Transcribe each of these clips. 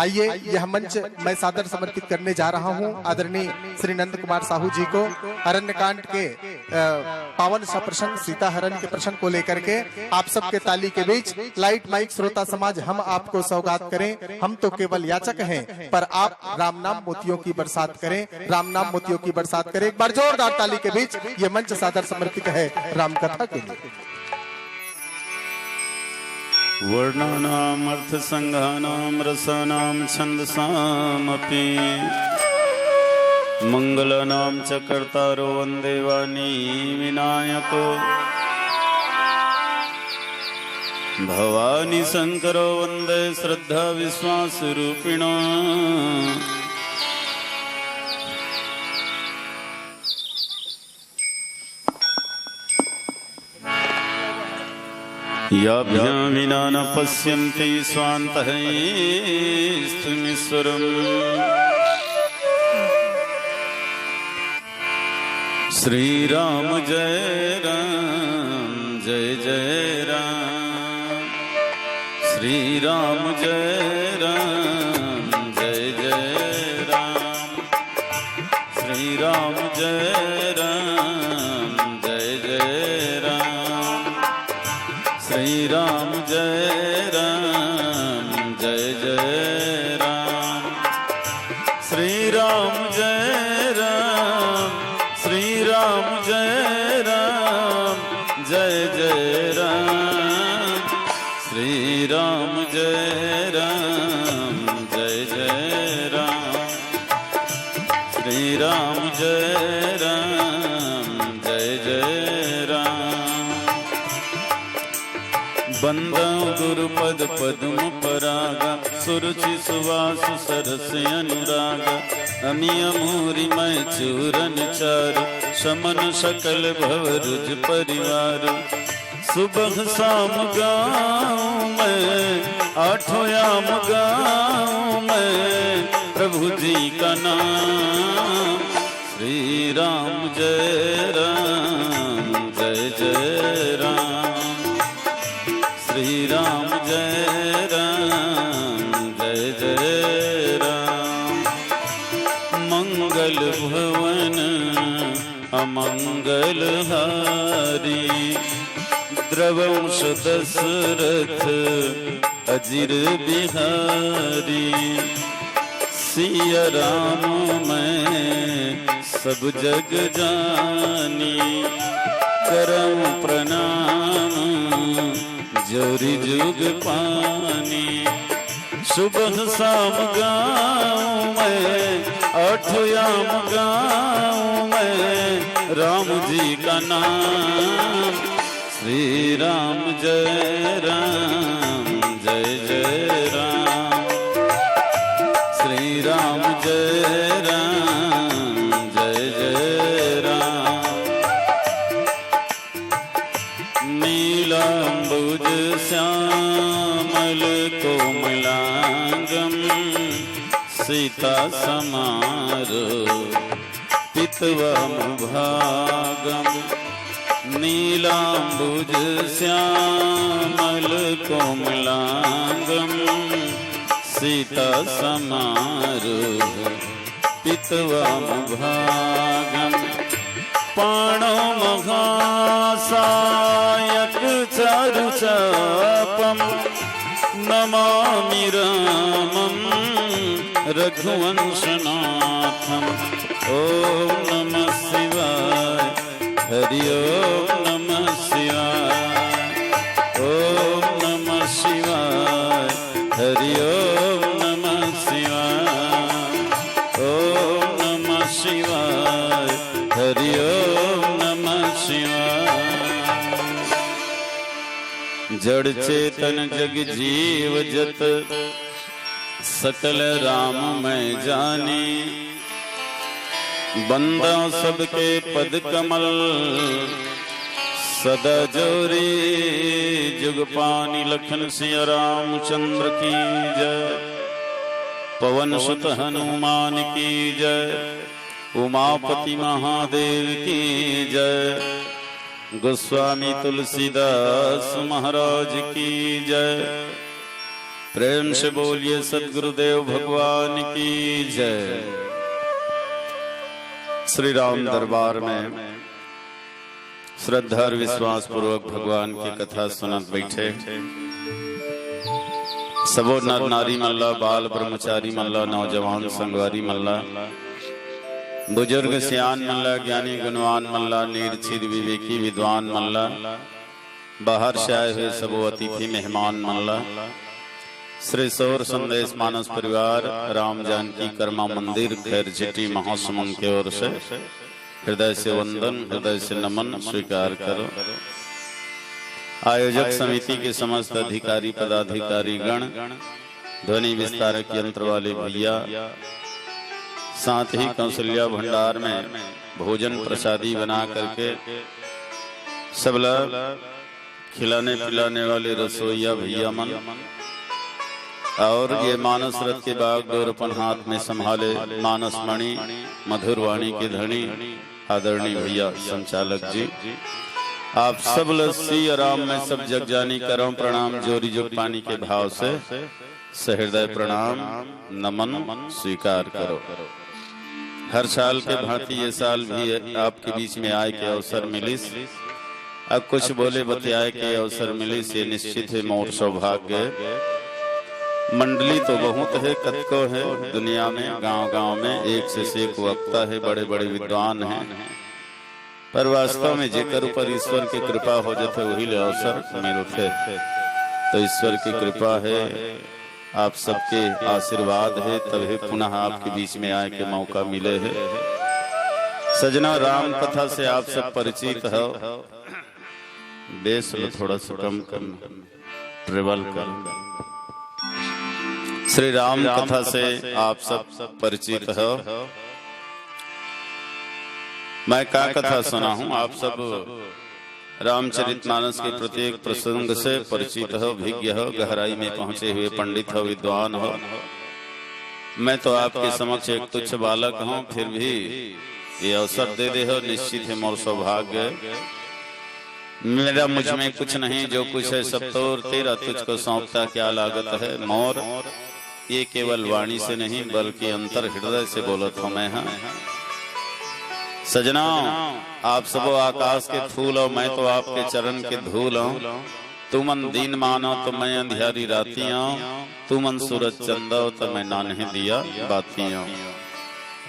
आइए यह मंच मैं सादर समर्पित करने जा रहा हूं आदरणीय श्री नंद कुमार साहू जी को। अरण्यकांड के पावन सा प्रसंग सीता हरण के प्रसंग को लेकर के आप सबके ताली के बीच लाइट माइक श्रोता समाज हम आपको सौगात करें। हम तो केवल याचक हैं, पर आप राम नाम मोतियों की बरसात करें, राम नाम मोतियों की बरसात करें। एक बार जोरदार ताली के बीच ये मंच सादर समर्पित है राम कथा के लिए। वर्णानाम अर्थ संघानाम रसानाम छंदसामपि मंगलानाम च कर्तारो वंदे वाणी विनायको भवानी शंकरो वंदे श्रद्धा विश्वास रूपिणो याभ्यां विना न पश्यन्ति स्वान्तः स्तुमीश्वरम्। श्री राम जय राम जय जय राम, श्री राम जय राम जय जय राम, श्री राम जय राम जय जय राम, श्री राम जय राम जय जय राम, श्री राम जय राम, श्री राम जय राम जय जय राम, श्री राम जय राम जय जय राम, श्री राम जय राम जय जय राम। बंदौ गुरुपद पद्म परागा सुरुचि सुवास सरस अनुराग, अमिय मूरि मैं चूरन चारु समन सकल भव रुज परिवार। सुबह शाम गाऊं मैं आठों याम गाऊं मैं प्रभु जी का नाम। श्री राम जय राम जय जय राम, श्री राम जय राम जय जय राम। मंगल भवन अमंगल हारी, द्रवंश दशरथ अजिर बिहारी। सिया राम मैं सब जग जानी, करऊं प्रणाम जोरी जुग पानी। सुबह शाम गाऊं मैं आठों याम गाऊं मैं राम जी का नाम। श्री राम जय राम जय जय राम, श्री राम जय राम जय जय राम। नीलांबुज श्यामल कोमलांगम, सीता समारो पितवम भागम। नीलांबुज श्यामल कोमलांगम, सीता समारो पितवम भागम। पाणो महासायक चारु चापम, नमामि रामं रघुवंशनाथम। ओम नमः शिवाय, हरि ओम नमः शिवाय, ओम नमः शिवाय, हरि ओम नमः शिवाय, ओम नमः शिवाय, हरि ओम नमः शिवाय। जड़ चेतन जग जीव जत, सकल राम मैं जाने। बंदा सबके पद कमल, सदा जोरी जुग पानी। लखन सिया रामचंद्र की जय, पवन सुत हनुमान की जय, उमापति महादेव की जय। गोस्वामी तुलसीदास महाराज की जय। प्रेम से बोलिए सद्गुरुदेव भगवान की जय। श्री राम दरबार में श्रद्धा और विश्वास पूर्वक भगवान की कथा सुनत बैठे सबो नर नारी मल्ला, बाल ब्रह्मचारी मल्ला, नौजवान संगवारी मल्ला, बुजुर्ग सियान मल्ला, ज्ञानी गुणवान मल्ला, निर्छिद विवेकी विद्वान मल्ला, बाहर से आए हुए सबो अतिथि मेहमान मल्ला, श्री सौर संदेश मानस परिवार राम जानकी कर्मा मंदिर खैर झिटी महासमुंद की ओर से हृदय से वंदन, हृदय से नमन स्वीकार करो। आयोजक समिति के समस्त अधिकारी पदाधिकारी गण, ध्वनि विस्तारक यंत्र वाले भैया, साथ ही कौशल्या भंडार में भोजन प्रसादी बना करके सबला खिलाने पिलाने वाले रसोईया भैया मन, और ये मानस रथ के बाग डोर अपन हाथ में संभाले मानस मणि मधुर वाणी के धनी आदरणीय भैया संचालक जी, आप सब लस्सी आराम में सब जग जानी करो प्रणाम जोरी जोग पानी के भाव से सहृदय प्रणाम नमन स्वीकार करो। हर साल के भांति ये साल भी आपके बीच में आए के अवसर मिलिस, अब कुछ बोले बतियाए के अवसर मिलिस, ये निश्चित है मोर सौभाग्य। मंडली तो बहुत है, कतको है दुनिया में, गांव-गांव में एक से एक वक्ता है, बड़े बड़े विद्वान हैं, पर वास्तव में जेकर ऊपर ईश्वर की कृपा हो जाते वही ले अवसर मिलते। तो ईश्वर की कृपा है, आप सबके आशीर्वाद है, तभी पुनः आपके बीच में आए के मौका मिले है। सजना राम कथा से आप सब परिचित हो, बेस थोड़ा सा कम करना, ट्रेवल करना। श्री राम कथा से आप सब परिचित हो। मैं क्या कथा सुना हूँ, आप सब रामचरितमानस के प्रत्येक प्रसंग से परिचित हो, विज्ञ हो, गहराई में पहुंचे हुए पंडित हो, विद्वान हो। मैं तो आपके समक्ष एक तुच्छ बालक हूँ, फिर भी ये अवसर दे दे हो, निश्चित है मोर सौभाग्य। मेरा मुझ में कुछ नहीं, जो कुछ है सब तो तेरा, तुझको सौंपता क्या लागत है मोर। ये केवल वाणी से नहीं बल्कि अंतर हृदय से बोलत हूँ मैं। हाँ सजना, आप सबो आकाश के फूल हो, मैं तो आपके चरण के धूल हूँ। तू मन दीन मानो तो मैं अंधियारी राती हूँ, तू मन सूरज चंदा हो तो मैं नान्हे दिया बाती हूँ।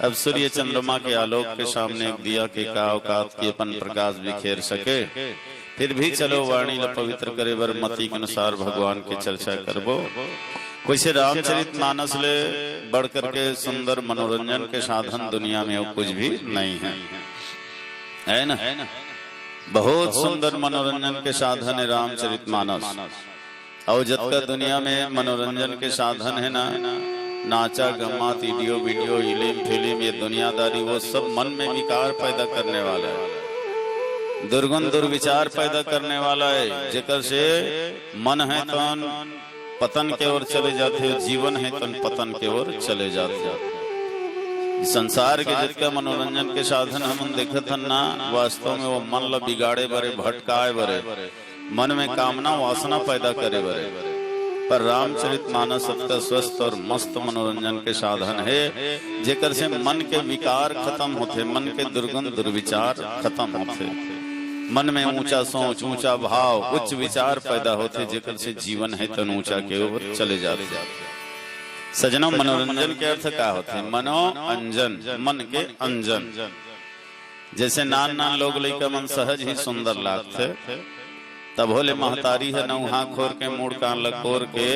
अब सूर्य चंद्रमा के आलोक के सामने एक दिया के का औकात की अपन प्रकाश बिखेर सके, फिर भी चलो वाणी ल पवित्र करे बर मति के अनुसार भगवान की चर्चा करबो। कुछ रामचरित मानस ले बढ़ करके सुंदर मनोरंजन के साधन दुनिया में कुछ भी नहीं है ना? बहुत सुंदर मनोरंजन के साधन है रामचरित मानस। और जब तक दुनिया में मनोरंजन के साधन है ना, नाचा गम्मा वीडियो फिल्म ये दुनियादारी, वो सब मन में विकार पैदा करने वाला है, दुर्गुण दुर्विचार पैदा करने वाला है। जेकर से मन है तन पतन के ओर चले जाते हो, जीवन है तन पतन के ओर चले जाते हो। संसार के जितना मनोरंजन के साधन हम देखत हन ना, वास्तव में वो मन ला बिगाड़े बरे, भटकाए बरे, मन में कामना वासना पैदा करे बरे। पर रामचरित मानस सबका स्वस्थ और मस्त मनोरंजन के साधन है, जेकर से मन के विकार खत्म होते, मन के दुर्गुण दुर्विचार खत्म होते, मन में ऊंचा सोच, ऊंचा भाव, उच्च विचार पैदा होते, जेकर से जीवन है तन ऊंचा के ओर चले जाते। सजनों, मनोरंजन के अर्थ क्या होते? मनो अंजन, मन के अंजन। जैसे नान नान लोग लइका मन सहज ही सुंदर लागते, तब होले महतारी है नौहा खोर के मुड़ कान लकोर के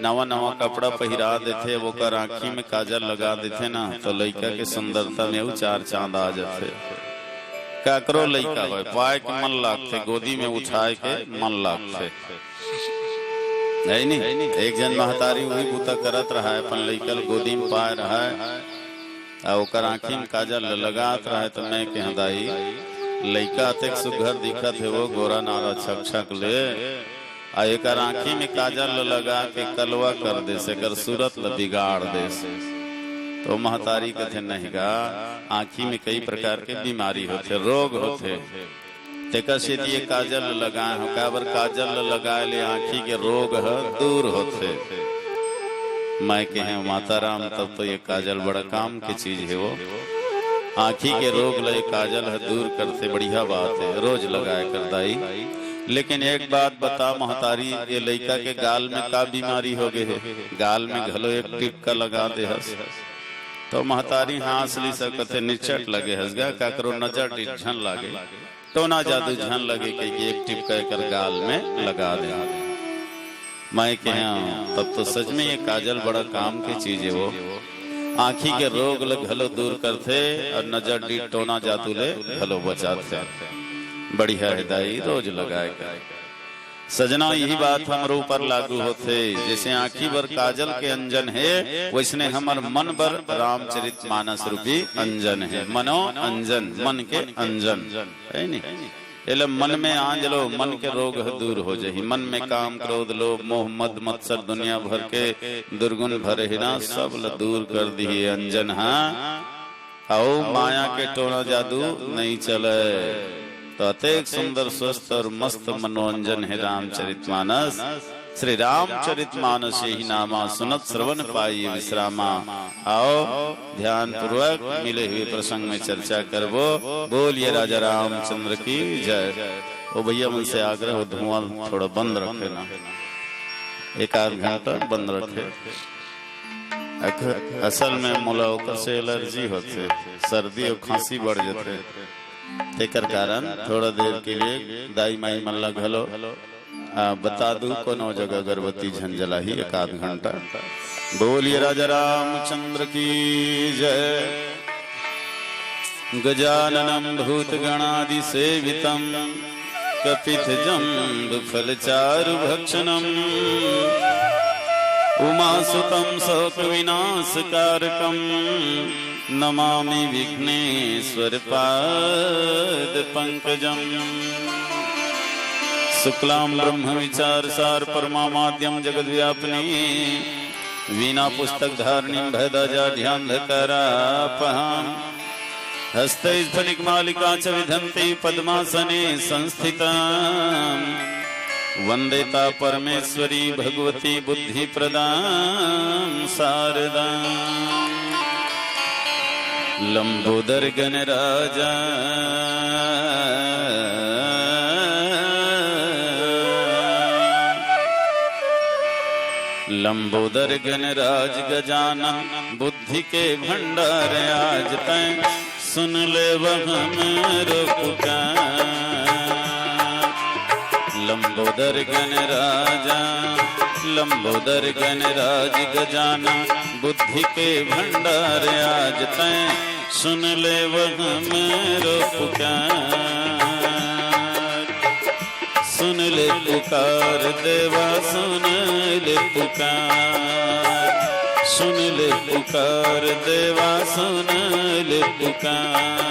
नवा नवा कपड़ा पहिरा देते, वो कर आँखी में काजल लगा देते ना, तो लइका के सुंदरता में चार चांद आ जाते। काकरो लइका हो पाए के मन लागते, गोदी में उठाए के मन लागते, नहीं? एक जन महतारी वही बूता करत रहा है, अपन लइकल गोदी में पाए रहा है, और ओकर आँखी में काजल लगात रहा है, तो मैं कह दाई लइका अतेक सुघर दिखत है, वो गोरा नारा छक छक ले, आ एक आँखी में काजल लगा के कलवा कर दे से, कर सूरत ल बिगाड़ दे से। तो महतारी कथे नहीं गा, आँखी में कई प्रकार के बीमारी होते, रोग होते, तेका से दिए काजल लगाए हो, काबर काजल लगाए ले आँखी के रोग है दूर होते। मैं कहे माता राम, तब तो ये काजल बड़ा काम की चीज है। वो आँखी के रोग ले काजल है दूर करते, बढ़िया बात है, रोज लगाए कर दाई। लेकिन एक बात बता महतारी, ये लड़का के गाल में का बीमारी हो गए है? गाल में घलो एक टिपका लगा दे हस। तो महतारी हाँस ली सकते, निचट लगे हंसगा का करो, नजर झन लागे, टोना जादू झन लगे कि एक टिपका कर गाल में लगा दे। मैं कह तब तो सच में ये काजल बड़ा काम की चीज है। वो आँखी के रोग ले घलो दूर करते और नजर डी टोना जादू ले घलो बचाते। बढ़िया हिदाई रोज लगाए कर सजना, यही बात हमारे ऊपर लागू होते। जैसे आँखी बर काजल के अंजन है, वैसने हमार मन बर रामचरित मानस रूपी अंजन है। मनो अंजन, मन के अंजन है नी। एले मन में आंजलो, मन के रोग दूर हो जाही। मन में काम क्रोध लोभ मोह मद मत्सर दुनिया भर के दुर्गुण भरे हिना सब ल दूर कर दी अंजन। हाँ आओ माया के टोना जादू नहीं चले। तो अतेक सुंदर स्वस्थ और मस्त मनोरंजन है रामचरितमानस। श्री रामचरितमानस ही नामा, सुनत श्रवण पाई विश्रामा। आओ ध्यान पूर्वक मिले हुए प्रसंग में चर्चा करबो। बोलिए राजा रामचंद्र की जय। ओ भैया मुझसे आग्रह हो, धुआं थोड़ा बंद रखे ना, एक आध घंटा बंद रखे। असल में मुलाव से एलर्जी होते, सर्दी और खांसी बढ़ जाते, तेकर कारण थोड़ा देर के लिए दाई माई मल्ला घलो बता दू कोनो जगह अगरबत्ती झंझला ही एक आध घंटा। बोलिए राजा रामचंद्र की जय। गजाननम भूत गणादि सेवितम कपित जम्ब फलचारु भक्षणम उमासुतम शोक विनाश कारकम नमामि विघ्नेश्वर पाद पंकजम। शुक्लाम ब्रह्म विचार सार परमामाद्यम जगद व्यापनी वीणा पुस्तक धारणी भयदाजा ध्यानधकारापहां हस्तैर्फलिक मालिका च विधन्ति पद्मासने संस्थितां वंदेता परमेश्वरी भगवती बुद्धि प्रदां शारदां। लंबोदर गणराजा लंबोदर गणराज गजानन बुद्धि के भंडार आज तैं सुन ले हमरो पुकार। लंबोदर गणराजा लंबोदर गणराज गजानन बुद्धि के भंडार आज तैं सुन ले हमरो पुकार। सुन ले पुकार देवा सुन ले पुकार। सुन ले पुकार देवा सुन ले पुकार।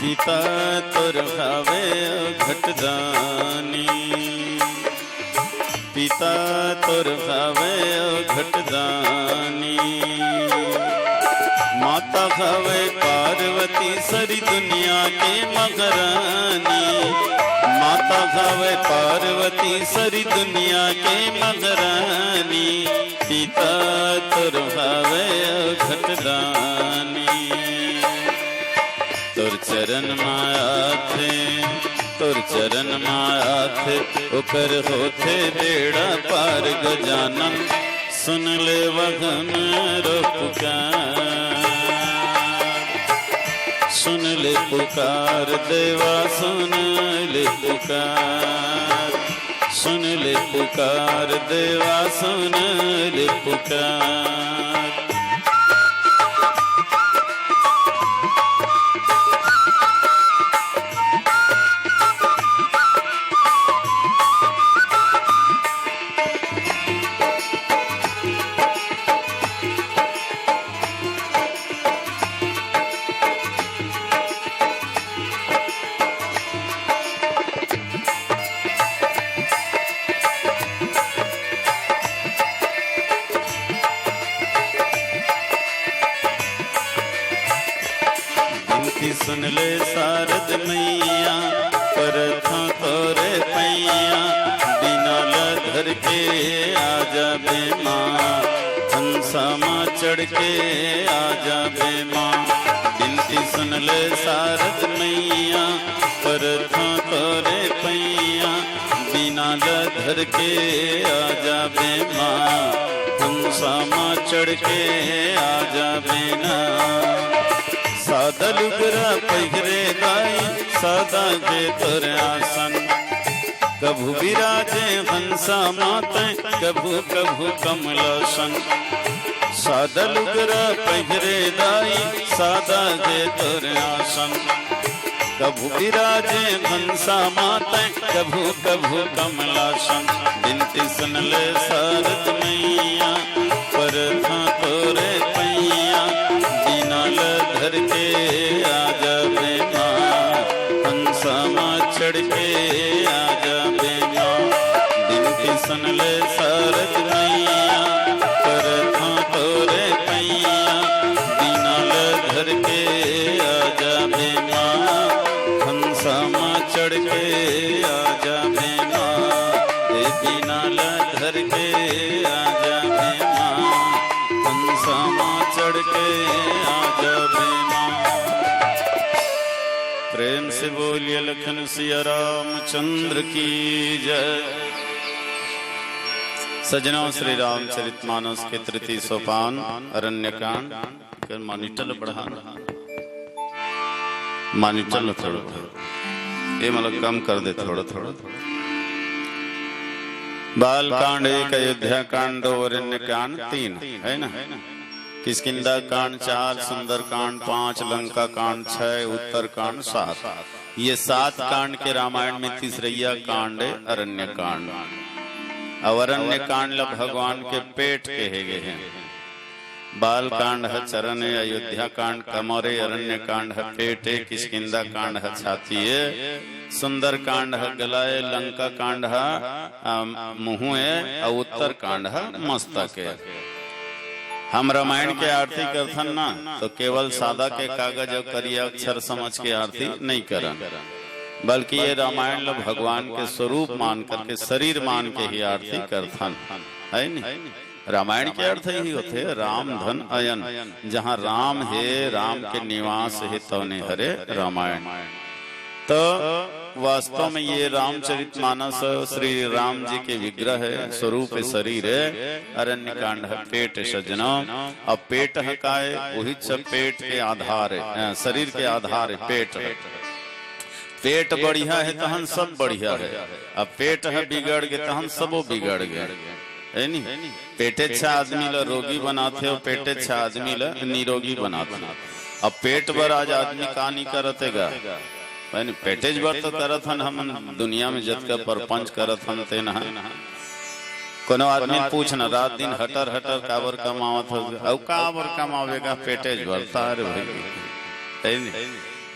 पिता तोर भावे घटदानी पिता तोर भावे घटदानी। माता भावे पार्वती सारी दुनिया के मगरानी। माता भावे पार्वती सारी दुनिया के मगरानी। पिता तोर भावे घटदानी। तोर चरण माया थे तोर चरण माया थे ओकर होथे बेड़ा पार गजानन सुन ले वगन रो पुकार। सुन ले पुकार देवा सुन ले पुकार। सुन ले पुकार देवा सुन ले पुकार। सुन ले शारद मैया परथा तोरे पैया बिना लधर के आजा बे माँ हंसा माँ चढ़ के आजा बे माँ बिनती सुन ले शारद मैया परथा तोरे पैया बिना लधर के आजा बे माँ हंसा माँ चढ़ के आजा बे ना सादा लुगरा पहिरे दाई सादा के तोर आसन कभू विराजे हंसा माते कभू कभू कमलासन सादा लुगरा पहिरे दाई सादा के तोर आसन कभू विराजे हंसा माते कभू कभू कमलासन बिनती सुन ले शारद मैया परथा तोरे पैया बिना लधर के आजा बे माँ हंसा माँ चढ़ के आजा बे माँ बिनती सुन ले शारद मैया परथा तोरे पैया बिना लधर के आजा बे माँ हंसा माँ चढ़ के आजा बे माँ बिना लधर के आजा बे माँ हंसा माँ चढ़ के आजा बे माँ प्रेम से बोलिए लखन सिया रामचंद्र की जय। सजनों श्री रामचरितमानस के तृतीय सोपान अरण्यकांड मॉनिटर बढ़ाना मॉनिटर थोड़ा ये मतलब कम कर दे थोड़ा थोड़ा बाल कांड 1 अयोध्या कांड 2 अरण्य कांड 3 है ना किष्किंधा कांड 4 सुंदर कांड 5 लंका कांड 6 उत्तर कांड 7 ये 7 कांड के रामायण में तीसरैया कांड है अरण्य कांड। अब अरण्य कांड भगवान के पेट कहे गए हैं। बाल कांड है चरण है अयोध्या कांड कमर है अरण्य कांड है पेट है किष्किंधा कांड है छाती है सुंदर कांड है गला है लंका कांड है मुंह है और उत्तर कांड है मस्तक है। हम रामायण के आरती करथन ना तो केवल सादा के कागज और करिया अक्षर समझ के आरती नहीं करन बल्कि ये रामायण भगवान के स्वरूप मान करके शरीर मान के ही आरती करथन है नहीं। रामायण के अर्थ ही होते राम धन अयन जहाँ राम है राम के निवास है तौने हरे रामायण। तो वास्तव में ये रामचरितमानस श्री राम जी के विग्रह है स्वरूप शरीर है अरण्य कांड है पेट सजना। अब पेट है का है वही सब पेट के आधार है शरीर के आधार है पेट है। पेट बढ़िया है तो हम सब बढ़िया है। अब पेट है बिगड़ गए तो हम सबो बिगड़ गए है नहीं। पेटे अच्छा आदमी ला रोगी बनाते हो पेटे अच्छा आदमी ला निरोगी बनाते। अब पेट भर आज आदमी का नहीं करतेगा पेटेज भर तो करत हन हम दुनिया में जत का परपंच करत हन ते ना कोनो आदमी पूछना रात दिन हटर हटर काबर कमावत हो अब काबर कमावेगा पेटेज भरता रे भाई है नहीं।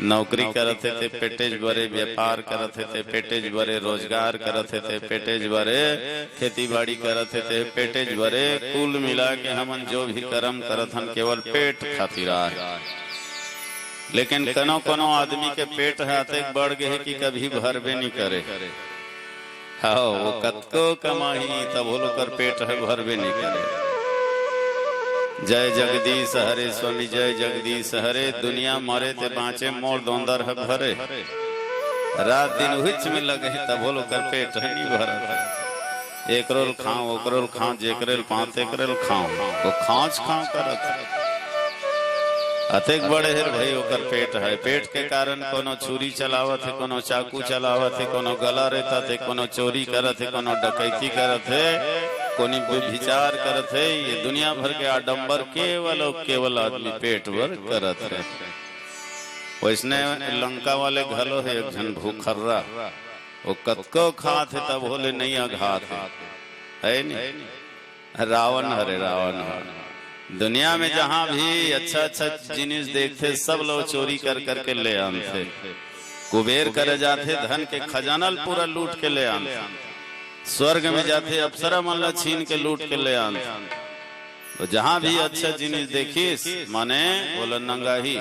नौकरी करते थे पेटेज भरे व्यापार करते थे पेटेज भरे रोजगार करते थे पेटेज भरे खेती बाड़ी करते थे पेटेज भरे कुल मिला के हमन जो भी कर्म करत हन केवल पेट खातिर है। लेकिन कनो कनो आदमी के पेट हाथे बढ़ गए कि कभी भरबे नहीं करे। हाँ वो कतको कमाही तब वो लोग कर पेट है भरबे नहीं करे। जय जगदीश हरे स्वामी जय जगदीश हरे दुनिया मरे ते बाँचे मोर दोंदर है भरे रात दिन हुच में लगे तब वो लोग कर पेट है नहीं भर। एक रोल खाओ एक रोल खाओ जेकरेल पाँच एक रोल खाओ वो खाँच खाओ करत अतेक बड़े है भाई ओकर पेट है। पेट के कारण कोनो छुरी चलावत है कोनो चाकू चलावत है कोनो गला रहता थे कोनो चोरी करत है कोनो डकैती करत है कोनी विचार करत है। ये दुनिया भर के आडंबर केवल और केवल आदमी पेट भर करत है। वैसने लंका वाले घलो है एक जन भूखर्रा वो कतको खात है तब बोले नहीं अघात है नहीं। रावण हरे रावण दुनिया में जहाँ भी अच्छा अच्छा जिनिस देखते सब लोग चोरी कर करके ले आते कुबेर कर जाते धन के खजाना पूरा लूट के ले आते स्वर्ग में जाते अप्सरा मल्ला छीन के लूट के ले आते। तो जहाँ भी अच्छा जिनिस देखिस माने बोला नंगा ही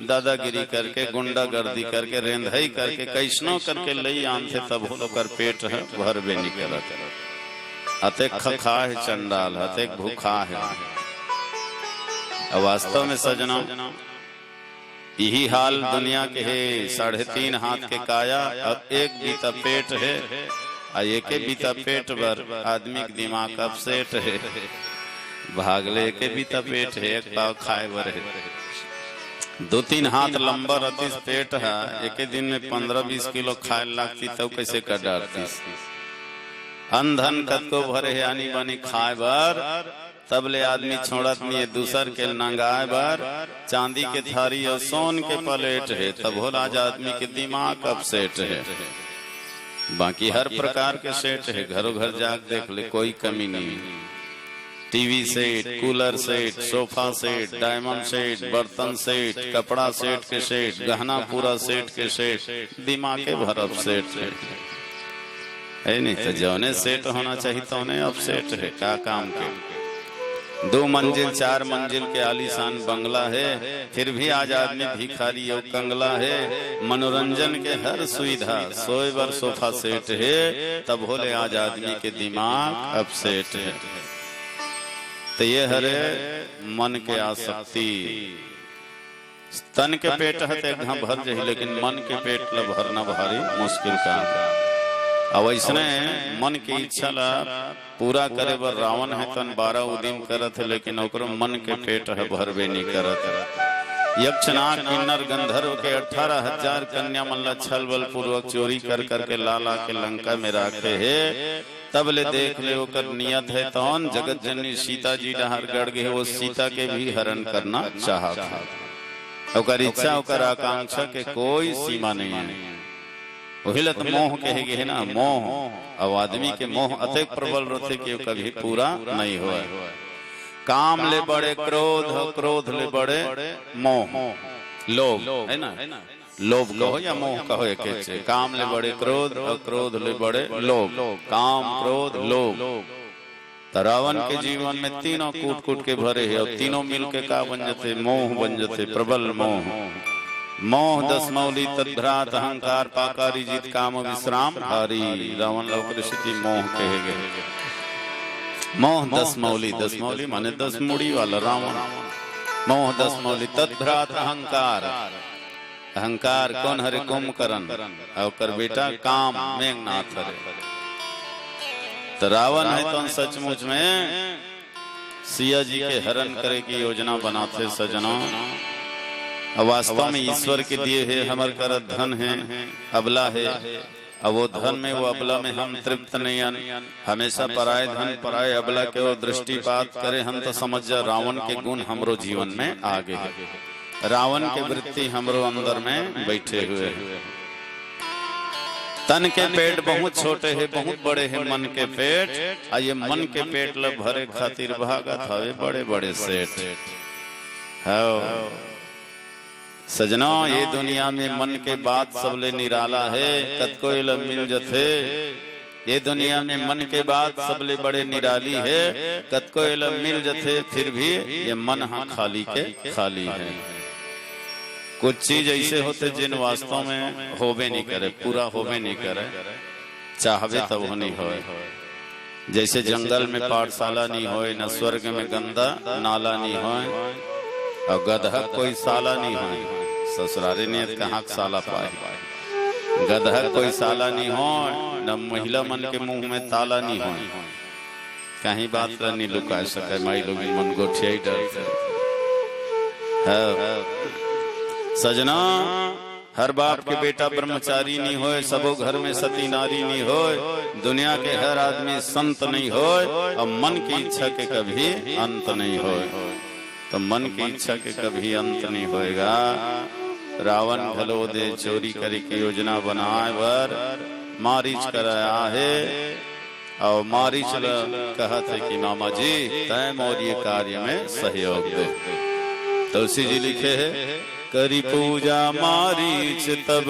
दादागिरी करके, गुंडागर्दी करके, रेंधाई करके, कैसनो करके लई आन थे तब कर पेट है भरबे नहीं करत। अतेक खखा है चंडाल, अतेक भूखा है। वास्तव में सजना यही हाल दुनिया के है। 3.5 हाथ के काया, अब एक बीता पेट है, एक बीता पेट भर आदमी के दिमाग अपसेट है। भागले के बीता पेट है, एक पाव खाए भर है। 2-3 हाथ लंबा रतीस पेट है, एक दिन में 15-20 किलो खाए लगती तब कैसे कर डालती। अंधन कतो भरे है आनी बानी खाए भर, तब ले आदमी छोड़त नहीं है। दूसर के नंगाए भर चांदी के थारी और सोन के प्लेट है, तब हो आज आदमी के दिमाग अपसेट है। बाकी हर प्रकार के सेट है, घरों घर जाग देख ले कोई कमी नहीं। TV set, cooler set, sofa set, diamond set, बर्तन सेट, कपड़ा सेट के सेट, गहना पूरा सेट के सेट, दिमाग के भर अपसेट है नहीं। तो जौने सेट होना चाहिए तो उन्हें अपसेट है। क्या काम के 2 मंजिल 4 मंजिल के आलीशान बंगला है, फिर भी आज आदमी भिखारी और कंगला है। मनोरंजन के हर सुविधा, सोए बर सोफा सेट है, तब भोले आज आदमी के दिमाग अपसेट है। तो ये हरे मन के आसक्ति। तन के पेट है तो एक भर जाए, लेकिन मन के पेट ला भरना भारी मुश्किल काम। अब ऐसने मन की इच्छा ला पूरा करे बर रावण है तन 12 उदिम करत है, लेकिन ओकरो मन के पेट है भरबे नहीं करत। यक्षनाग किन्नर गंधर्व के 18,000 कन्या मन ला छल बल पूर्वक चोरी कर करके ला के लंका में राखे है। तब ले देख ले ओकर नियत है तौन जगत जननी सीता जी डहार गड़ गए, वो सीता के भी हरण करना चाहा था। ओकर इच्छा ओकर आकांक्षा के कोई सीमा नहीं है। वही लत मोह कहे गए ना, मोह। अब आदमी के मोह अत्यंत प्रबल रहते कि कभी पूरा नहीं हुआ। काम ले बड़े क्रोध, क्रोध ले बड़े मोह, लोभ है ना। लोभ कहो या मोह कहो, एक काम ले बड़े क्रोध और क्रोध ले बड़े लोभ। काम, क्रोध, लोभ। रावण के जीवन में तीनों कूट कूट के भरे है, और तीनों मिल के का बन जाते, मोह बन जाते, प्रबल मोह। मोह 10 मौली तद्भ्रात अहंकार पाकारी जीत काम विश्राम हारी। रावण लोक ऋषि मोह कहे गए। मोह 10 मौली, 10 मौली माने 10 मुड़ी वाला रावण। मोह 10 मौली तद्भ्रात अहंकार, अहंकार कौन हरे कुंभकर्ण और कर बेटा काम मेघनाथ हरे। तो रावण है तो सचमुच में सिया जी के हरण करे की योजना बनाते सजना। वास्तव में ईश्वर के दिए है, हमार कर धन है, अबला है। अब वो धन में, वो अबला में हम तृप्त नहीं। हमेशा पराये धन पराये अबला के ओर दृष्टिपात करे हम तो समझ जा रावण के गुण हमरो जीवन में आगे है। रावण के वृत्ति हमरो अंदर में बैठे हुए हैं। तन के पेट बहुत छोटे है, बहुत बड़े है मन के पेट। आ ये मन के पेट ल भरे खातिर भागत हवे बड़े बड़े सेठ। सजना ये दुनिया में मन के बात सबले निराला है, कत कोई मिल जथे। ये दुनिया में मन के बात सबले बड़े निराली है, कत कोई मिल जथे। फिर भी ये मन हाँ खाली के खाली है। कुछ चीज ऐसे होते जिन वास्तव में होबे नहीं करे, पूरा होबे नहीं करे, चाहवे तब हो नहीं होए। जैसे जंगल में पाठशाला नहीं होए, न स्वर्ग में गंदा नाला नहीं होए, और गधा कोई साला नहीं होए। ससुरारी ने कहाँ साला पाए। गधा कोई साला नहीं हो, न महिला मन के मुंह में ताला नहीं हो। कहीं बात नहीं लुका सके, माई लोग मन गोठिया डर। सजना हर बाप के बेटा ब्रह्मचारी नहीं होए, सबो घर में सती नारी नहीं होए। दुनिया के हर आदमी संत नहीं होए, और मन की इच्छा के कभी अंत नहीं होए। तो मन की इच्छा के कभी अंत नहीं होएगा। रावण भलो दे चोरी करे की योजना बनाए बर मारीच कराया है, और मारीच कहा थे कि मामा जी तय मोर ये कार्य में सहयोग दे। तुलसी जी लिखे है, करी पूजा मारीच तब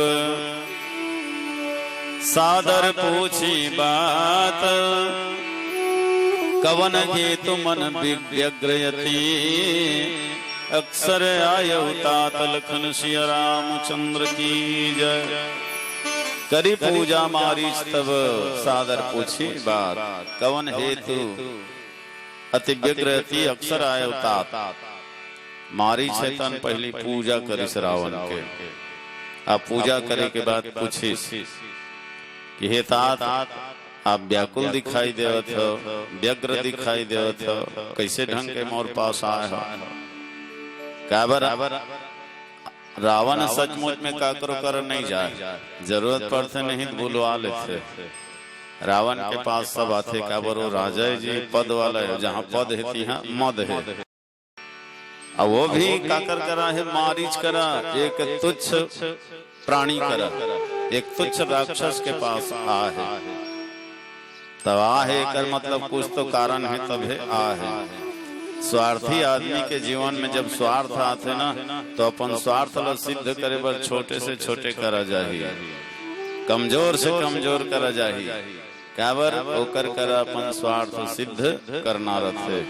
सादर पूछी बात, कवन हेतु मन व्यग्रयति अक्सर आयो तात लखन सिया रामचंद्र की जय। करी पूजा मारीच तब सादर पूछी बात, कवन हेतु अति व्यग्रति अक्सर आयो तात। मारी तन पहली पूजा करिस रावण के। आप पूजा करे के बाद पूछिस कि हे तात आप व्याकुल दिखाई देवत हो, व्यग्र दिखाई देवत हो, कैसे ढंग के मोर पास आए हो। काबर रावण सचमुच में का करो कर नहीं जाए, जरूरत पड़ते नहीं बुलवा लेते। रावण के पास सब आते, काबर वो राजा जी पद वाला है, जहाँ पद है तिहाँ मद है। अब वो भी काकर करा है, मारीच करा, एक तुच्छ प्राणी करा, एक तुच्छ राक्षस के पास आ है। तब आ है कर मतलब कुछ तो कारण है, तब है आ है। स्वार्थी आदमी के जीवन में जब स्वार्थ आते ना, तो अपन स्वार्थ ला सिद्ध करे बर छोटे से छोटे करा जाही, कमजोर से कमजोर करा जाही। काबर ओकर करा अपन स्वार्थ सिद्ध करना रथे।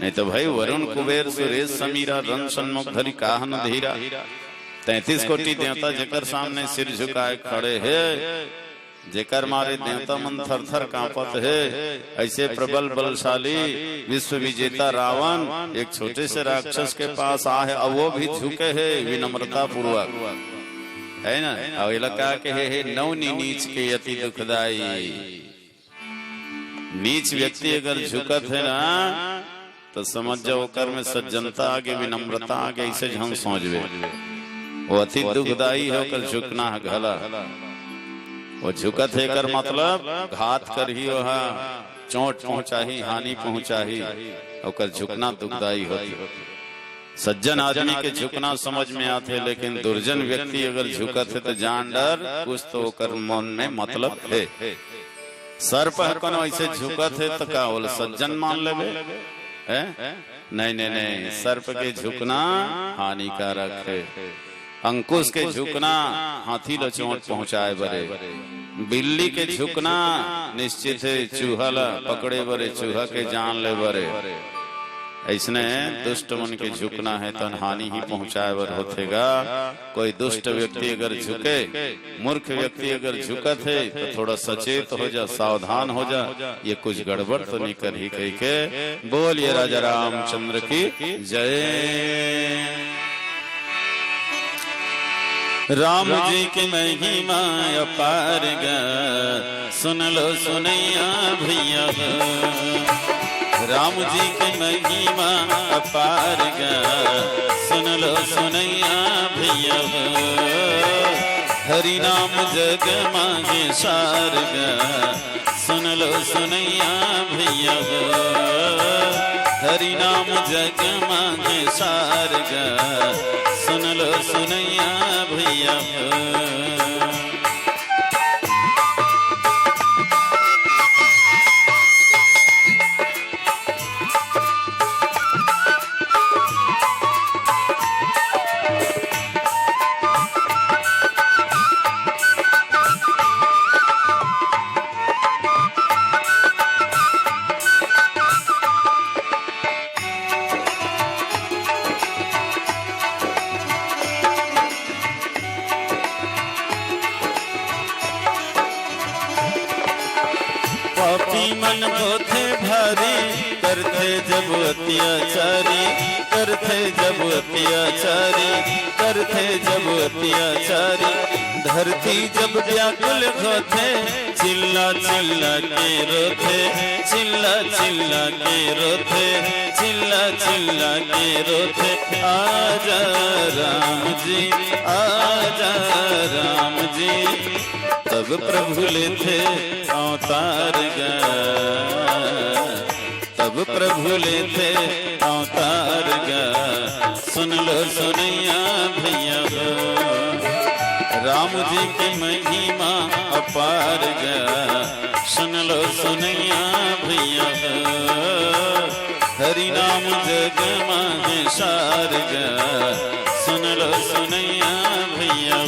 नहीं तो भाई वरुण कुबेर सुरेश समीरा रन सन्मुख धरी काहन धीरा, 33 कोटि देवता जेकर सामने सिर झुकाए खड़े है, जेकर मारे देवता मन थर थर कांपत है। ऐसे प्रबल बलशाली विश्व विजेता रावण एक छोटे से राक्षस के पास आ है, और वो भी झुके है विनम्रता पूर्वक, है ना। और इलाका के है नवनी नीच के अति दुखदाई। नीच व्यक्ति अगर झुकत है ना, तो समझ जाओ कर में सज्जनता आगे, विनम्रता आगे, इसे हम समझवे। वो अति दुखदाई है, कर झुकना है घला। वो झुकत है कर मतलब घात कर ही वह चोट पहुंचाही, हानि पहुंचाही, और कर झुकना दुखदाई होती। सज्जन आदमी के झुकना समझ में आते, लेकिन दुर्जन व्यक्ति अगर झुकत है तो जान डर कुछ तो कर मन में मतलब है। सर्प कौन ऐसे झुकत है तो का बोल सज्जन मान लेबे है? नहीं नहीं नहीं, सर्प के झुकना हानिकारक है। अंकुश के झुकना हाथी ला चोट पहुंचाए बरे। बिल्ली के झुकना निश्चित है चूहा ला पकड़े बरे, चूहा के जान ले बरे। ऐसने दुष्ट मन के झुकना है तो हानि ही पहुंचाए बर होतेगा। कोई दुष्ट व्यक्ति अगर झुके, मूर्ख व्यक्ति अगर झुकत है तो थोड़ा सचेत हो जा, सावधान हो जा, ये कुछ गड़बड़ तो नहीं कर ही कही के। बोलिए राजा रामचंद्र की जय। राम जी की महिमा अपार गा, सुन लो सुनैया भैया। राम जी की महिमा अपार गा, सुन लो सुनैया भैया। हरि नाम जग मांगे सार गा, सुन लो सुनैया भैया। हरि नाम जग मांगे सार गा, सुन लो सुनैया भैया। मन होते भारी करते जब अत्याचारी, करते जब अत्याचारी, करते जब अत्याचारी। धरती जब व्याकुल होते, चिल्ला चिल्ला के रोते, चिल्ला चिल्ला के रोते, चिल्ला चिल्ला के रोते। आजा राम जी, आजा राम जी, तब प्रभु लेते अवतार गा, तब प्रभु लेते अवतार गा। सुन लो सुनैया भैया। राम जी की महिमा अपार गा, सुन लो सुनैया भैया। हरि नाम जग मांगे सार गा, सुन लो सुनैया भैया।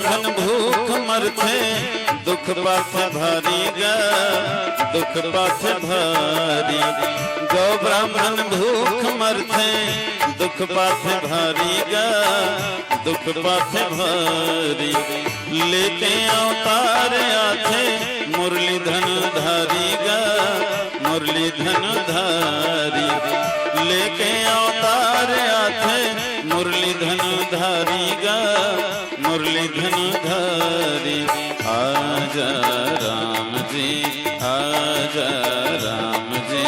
ब्राह्मण भूख मरथे दुख पाथे भारी गा दुख पाथे भारी गौ ब्राह्मण भूख मरथे दुख पाथे भारी गा दुख पाथे भारी लेके अवतार आथे मुरली धन धारी गा मुरली धन धारी लेके अवतार आथे मुरली धन धारी गा मुरली धन धारी आजा राम जी आजा राम जी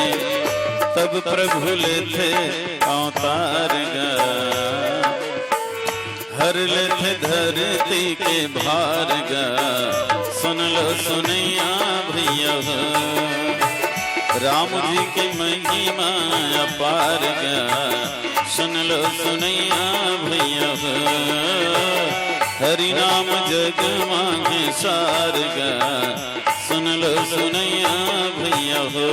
तब प्रभु लेथे अवतार गा हर लेथे धरती के भार गा सुन लो सुनैया भैया राम जी की महिमा अपार गा सुन लो सुनैया भैया हरि नाम जग मांगे सार गा सुन लो सुनैया भैया हो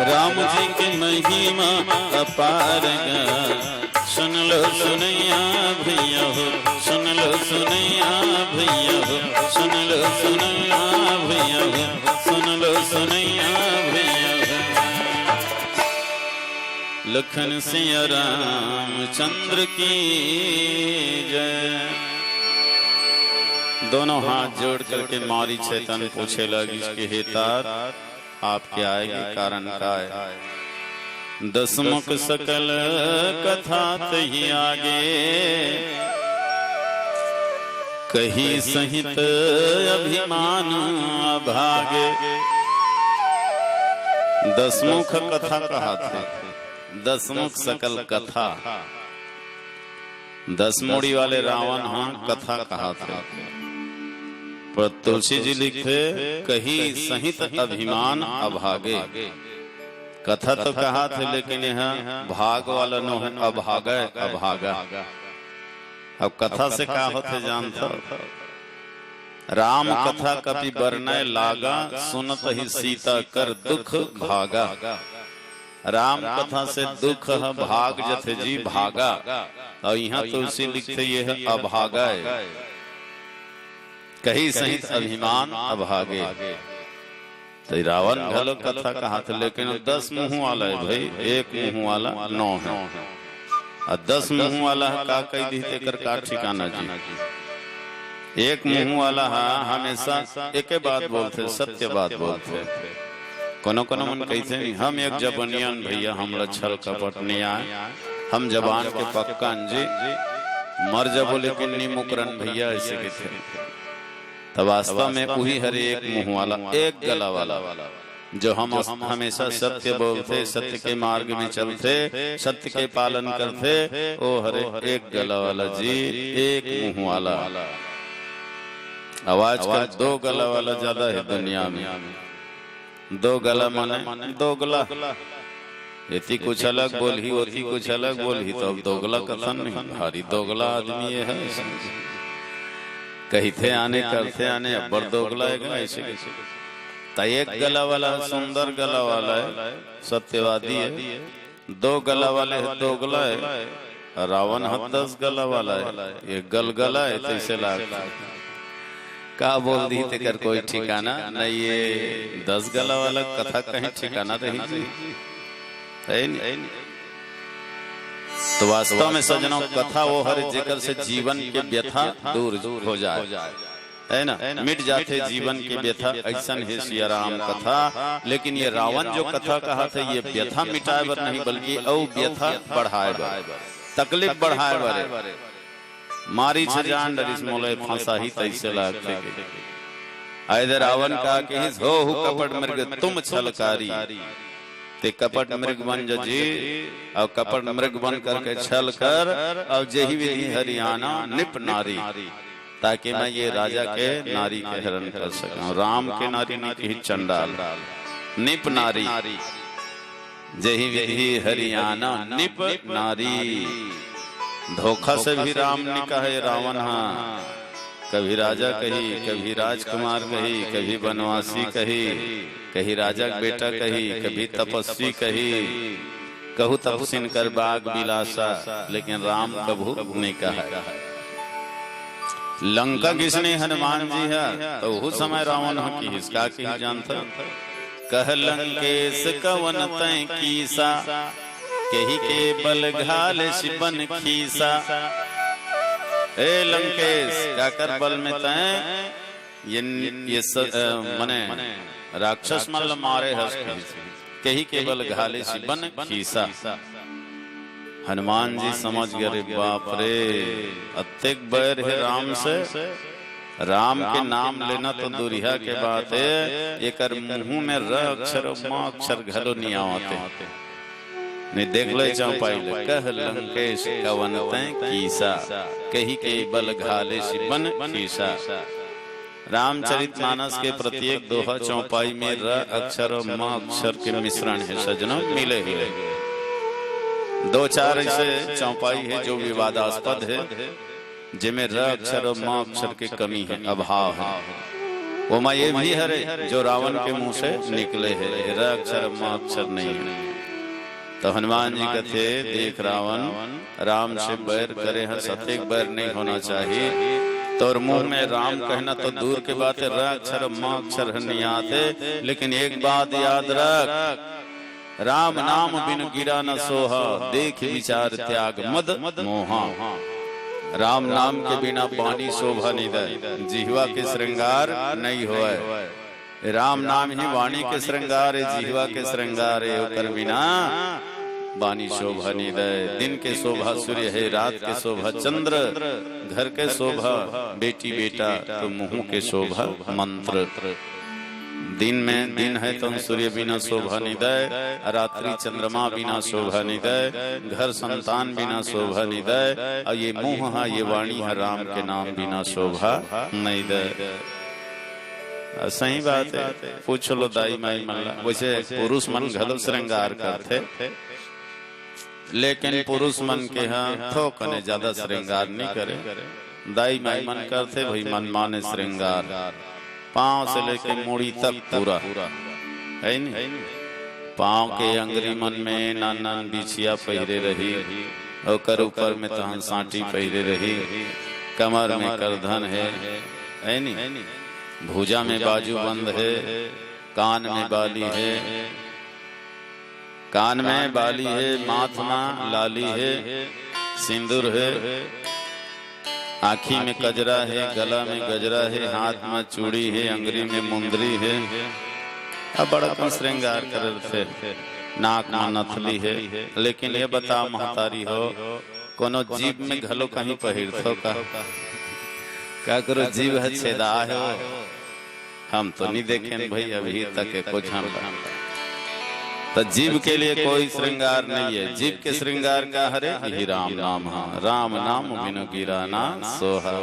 राम जी की महिमा अपार गा सुन लो सुनैया भैया हो सुन लो सुनैया भैया हो सुन लो सुनैया भैया हो सुन लो सुनैया भैया हो लखन सिया रामचंद्र की जय। दोनों हाथ जोड़ करके मारी चेतन पूछे लगी इसके हेतात आपके आएगी कारण का है दसमुख सकल कथा तही आगे कही सहित अभिमान भागे। दसमुख कथा कहा था दसमुख सकल कथा दसमुड़ी वाले रावण हाँ कथा कहा था पर तुलसी जी लिखे कही सहित अभिमान अभागे। कथा तो कहा थे लेकिन यह भाग वाला नो है अभागा अभागा। अब कथा से क्या होते जानता राम कथा कपि बरनय लागा सुनत ही सीता कर दुख भागा। राम कथा से दुख भाग जथे जी भागा और यहाँ तुलसी लिखते ये है अभागा कही सहित अभिमान अभागे। तो रावण घलो कथा कहा था लेकिन 10 मुंह वाला है भाई एक मुंह वाला 9 है और 10 मुंह वाला का कह दी तेकर का ठिकाना जी। एक मुंह वाला हमेशा एक बात बोलते सत्य बात बोलते कोनो कोनो मन कहते हम एक जबनियन भैया हम छल कपट नहीं आए हम जबान के पक्का जी मर जबो लेकिन नहीं मुकरन भैया ऐसे कहते। तब वास्तव में वही हर एक मुंह वाला एक गला वाला जो हम हमेशा सत्य बोलते सत्य के मार्ग में चलते सत्य के पालन करते वो हरे एक गला वाला जी एक मुंह वाला। आवाज का 2 गला वाला ज्यादा है दुनिया में 2 गला माने 2 गला यति कुछ अलग बोल ही होती कुछ अलग बोल ही तो अब 2 गला कथन नहीं भारी 2 गला आदमी ये है कही थे आने करते आने अब 2 गला है ऐसे तो एक गला वाला सुंदर गला वाला है सत्यवादी है 2 गला वाले है 2 गला है रावण 10 गला वाला है ये गलगला है तो इसे लागता का बोल दी थे कर कोई ठिकाना नहीं ये 10 गला वाला कथा कहीं ठिकाना रही है नहीं। तो वास्तव में सजनों कथा वो हर जेकर से जीवन के व्यथा दूर हो जाए है ना मिट जाते जीवन के व्यथा ऐसा है सिया राम कथा। लेकिन ये रावण जो कथा कहा था ये व्यथा मिटाए बर नहीं बल्कि औ व्यथा बढ़ाए बर तकलीफ बढ़ाए बर मारी जान डरिस मोले फांसा ही तैसे लागते आयदे रावण का के हो कपट मृग तुम छलकारी ते कपट मृग बन जी और कपट मृग बन करके छल कर और जही विधि हरियाणा निप नारी ताकि मैं ये राजा के नारी के हरण कर सकूं। राम के नारी ने की चंडाल निप नारी जही विधि हरियाणा निप नारी। धोखा से भी राम ने कहे रावण हाँ कभी राजा कही कभी राजकुमार कही कभी बनवासी कही कहीं राजा का बेटा कही कभी तपस्वी कही कहू तपसिन कर बाग बिलासा लेकिन राम कभू नहीं कहा। लंका किसने हनुमान जी है तो वो समय रावण हो की इसका की जानता कह लंकेश कवन तय कीसा कही के बल घाल शिवन खीसा। ए लंकेश क्या कर बल में तय ये मने राक्षस मल मारे हस कही के बल घाले शिवन खीसा। हनुमान जी समझ गए बाप रे अत्यक बैर है राम से, राम के नाम लेना तो दुरिया के बात है, एक मुंह में र अक्षर माँ अक्षर घलो नहीं आते नहीं देख ले चौपाई कह लंकेश कवन तय कीसा कही के बल घाले शिवन खीसा। रामचरितमानस के प्रत्येक दोहा चौपाई में र अक्षर और म अक्षर के मिश्रण है सजनों मिले हुए। दो चार ऐसे चौपाई है जो विवादास्पद है जिनमें र अक्षर और म अक्षर की कमी है अभाव है। वो माँ ये भी है जो रावण के मुंह से निकले है र अक्षर म अक्षर नहीं है। तो हनुमान जी कहते देख रावण राम से बैर करे हैं सत्यक बैर नहीं होना चाहिए तो और मुंह में राम कहना तो दूर के बात है र अक्षर म अक्षर नहीं आते। लेकिन एक बात याद रख राम नाम बिन गिरा न सोहा देख विचार त्याग मद मोहा। राम नाम के बिना वाणी शोभा नहीं दे जिह्वा के श्रृंगार नहीं होए। राम नाम ही वाणी के श्रृंगार है जिह्वा के श्रृंगार है ओकर बिना वाणी शोभा नहीं दे। दिन के शोभा सूर्य है रात के शोभा चंद्र घर के शोभा बेटी बेटा तो मुंह के शोभा मंत्र। दिन में दिन है तो सूर्य बिना शोभा नहीं दे, रात्रि चंद्रमा बिना शोभा नहीं दे, घर संतान बिना शोभा नहीं दे और ये मुंह है ये वाणी है राम के नाम बिना शोभा नहीं दे। सही बात है पूछ लो दाई माई मल्ला वैसे पुरुष मन घलो श्रृंगार करते लेकिन पुरुष मन के यहाँ थोक ने ज्यादा श्रृंगार नहीं करे। दाई माई मन करते भाई मन माने श्रृंगार पांव से लेके मूड़ी तक पूरा है नहीं। पांव के अंगरी मन में नान बिछिया पहिरे रही और कर ऊपर में तहन सांटी पहिरे रही कमर में करधन है नहीं। भुजा में बाजू बंद है कान में बाली है कान में बाली है माथ में लाली है सिंदूर है आँखी में कजरा है गला में गजरा है हाथ में चूड़ी है अंगरी में मुंदरी है अब बड़ा श्रृंगार करते नाक में नथली है। लेकिन ये बता महतारी हो कोनो जीव में घलो कहीं पहिरथो का करो जीव है छेदा है हम तो नहीं देखे भाई अभी तक कुछ हम तो जीव के लिए कोई श्रृंगार नहीं है। जीव के श्रृंगार का हरे ही राम नाम राम नाम बिनु गिरा ना सोहा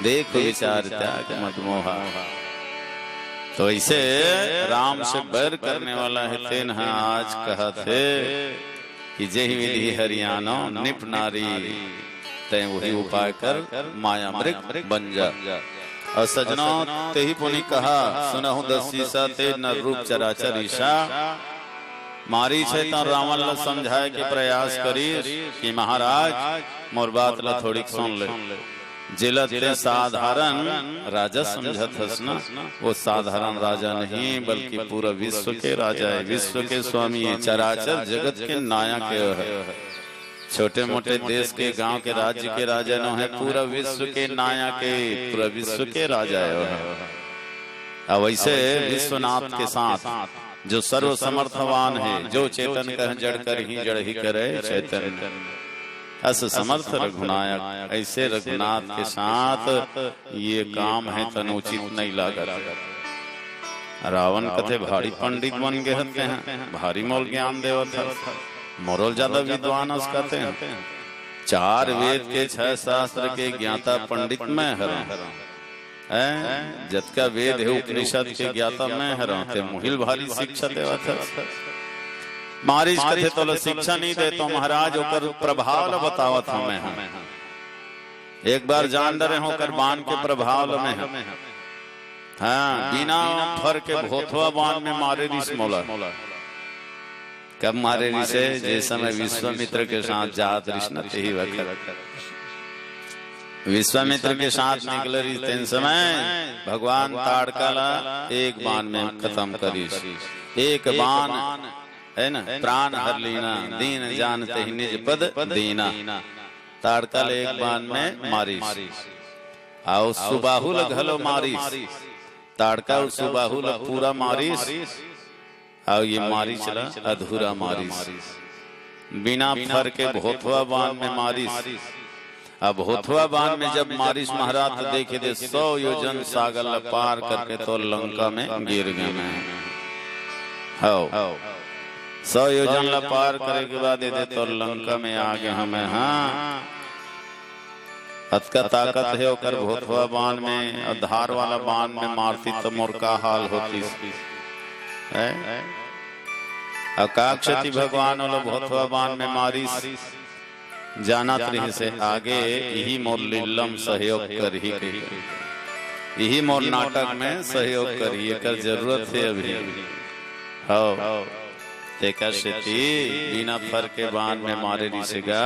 देख विचार त्याग मत मोहा। तो ऐसे राम से बैर करने वाला है तेन आज कहा थे कि जय विधि हरियाणा निप नारी तय वही उपाय कर माया मृग बन जा। और सजनों ते ही पुनि कहा सुनहु दसीसा ते न रूप चराचर ईशा मारी छे तो रावण ल समझाए के प्रयास करी कि महाराज मोर बात ल थोड़ी सुन ले जिला ते साधारण राजा समझत हस ना वो साधारण राजा नहीं बल्कि पूरा विश्व के राजा है विश्व के स्वामी है चराचर जगत के नायक है। छोटे मोटे देश के गांव के राज्य के राजा न है पूरा विश्व के नायक है पूरा विश्व के राजा है। अब वैसे विश्वनाथ के साथ जो सर्व समर्थवान है जो चेतन कह जड़ कर ही जड़ ही करे चेतन अस समर्थ रघुनायक ऐसे रघुनाथ के साथ ये काम है तनुचित नहीं लगा। रावण कथे भारी पंडित बन गए हैं भारी मोल ज्ञान देवत है मोरल ज्यादा विद्वान कहते हैं 4 वेद के 6 शास्त्र के ज्ञाता पंडित में हर जतका वेद है उपनिषद के ज्ञाता मैं हराते मुहिल भारी शिक्षा देवा था मारिच कथे तो शिक्षा नहीं दे तो महाराज होकर प्रभाव बतावा था मैं एक बार जान डरे होकर बाण के प्रभाव में हाँ बिना फर के भोथवा बाण में मारे रिस मोला कब मारे रिसे जैसे समय विश्वामित्र के साथ जात रिश्ना ही वक्त विश्वामित्र के साथ निकल रही तेन समय भगवान ताड़काला एक बाण में खत्म करीस। एक बाण है ना, प्राण हर लीना, दीन जानते ही निज पद दीना। ताड़काल एक बाण में मारीस, आओ सुबाहुल घलो मारीस। ताड़का सुबाहुल पूरा मारीस, आओ ये मारी चला अधूरा मारीस। बिना फर के भोथवा बाण में मारीस। अब भोथवा बाण में जब मारिस महाराज देखे दे 100 योजन सागर पार करके तो लंका में गिर गए। 100 योजन पार करे के बाद दे तो लंका में आगे हमें। हाँ, अतका ताकत है ओकर भोथवा बाण में, धार वाला बाण में मारती तो मोर का हाल होती है। अकाक्षति भगवान वाला भोथवा बाण में मारिस, जाना त्रिह से आगे यही मोर लीलम सहयोग कर ही, यही मोर नाटक में सहयोग करी, कर जरूरत है अभी। हो तेकर सेती बिना फर के बाण में मारे रिसेगा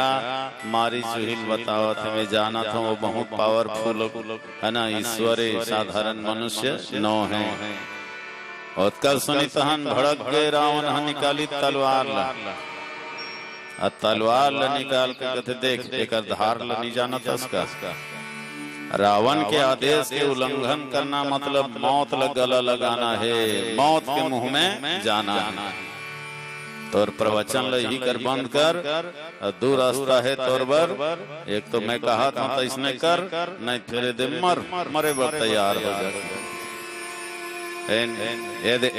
मारी सुहिल बतावत हमें जाना था वो बहुत पावरफुल है ना, ईश्वर साधारण मनुष्य नो है। और कल सुनी तहन भड़क गए रावण निकाली तलवार ला, तलवार ल निकाल के कहते देख एक धार ल नहीं जाना था उसका। रावण के आदेश के उल्लंघन करना मतलब मौत ल गला लगाना है, मौत के मुंह में जाना है। तोर प्रवचन ल ही कर बंद कर, दो रास्ता है तोर बर, एक तो मैं कहा था तो इसने कर, नहीं तेरे दे मरे बर तैयार हो जाए।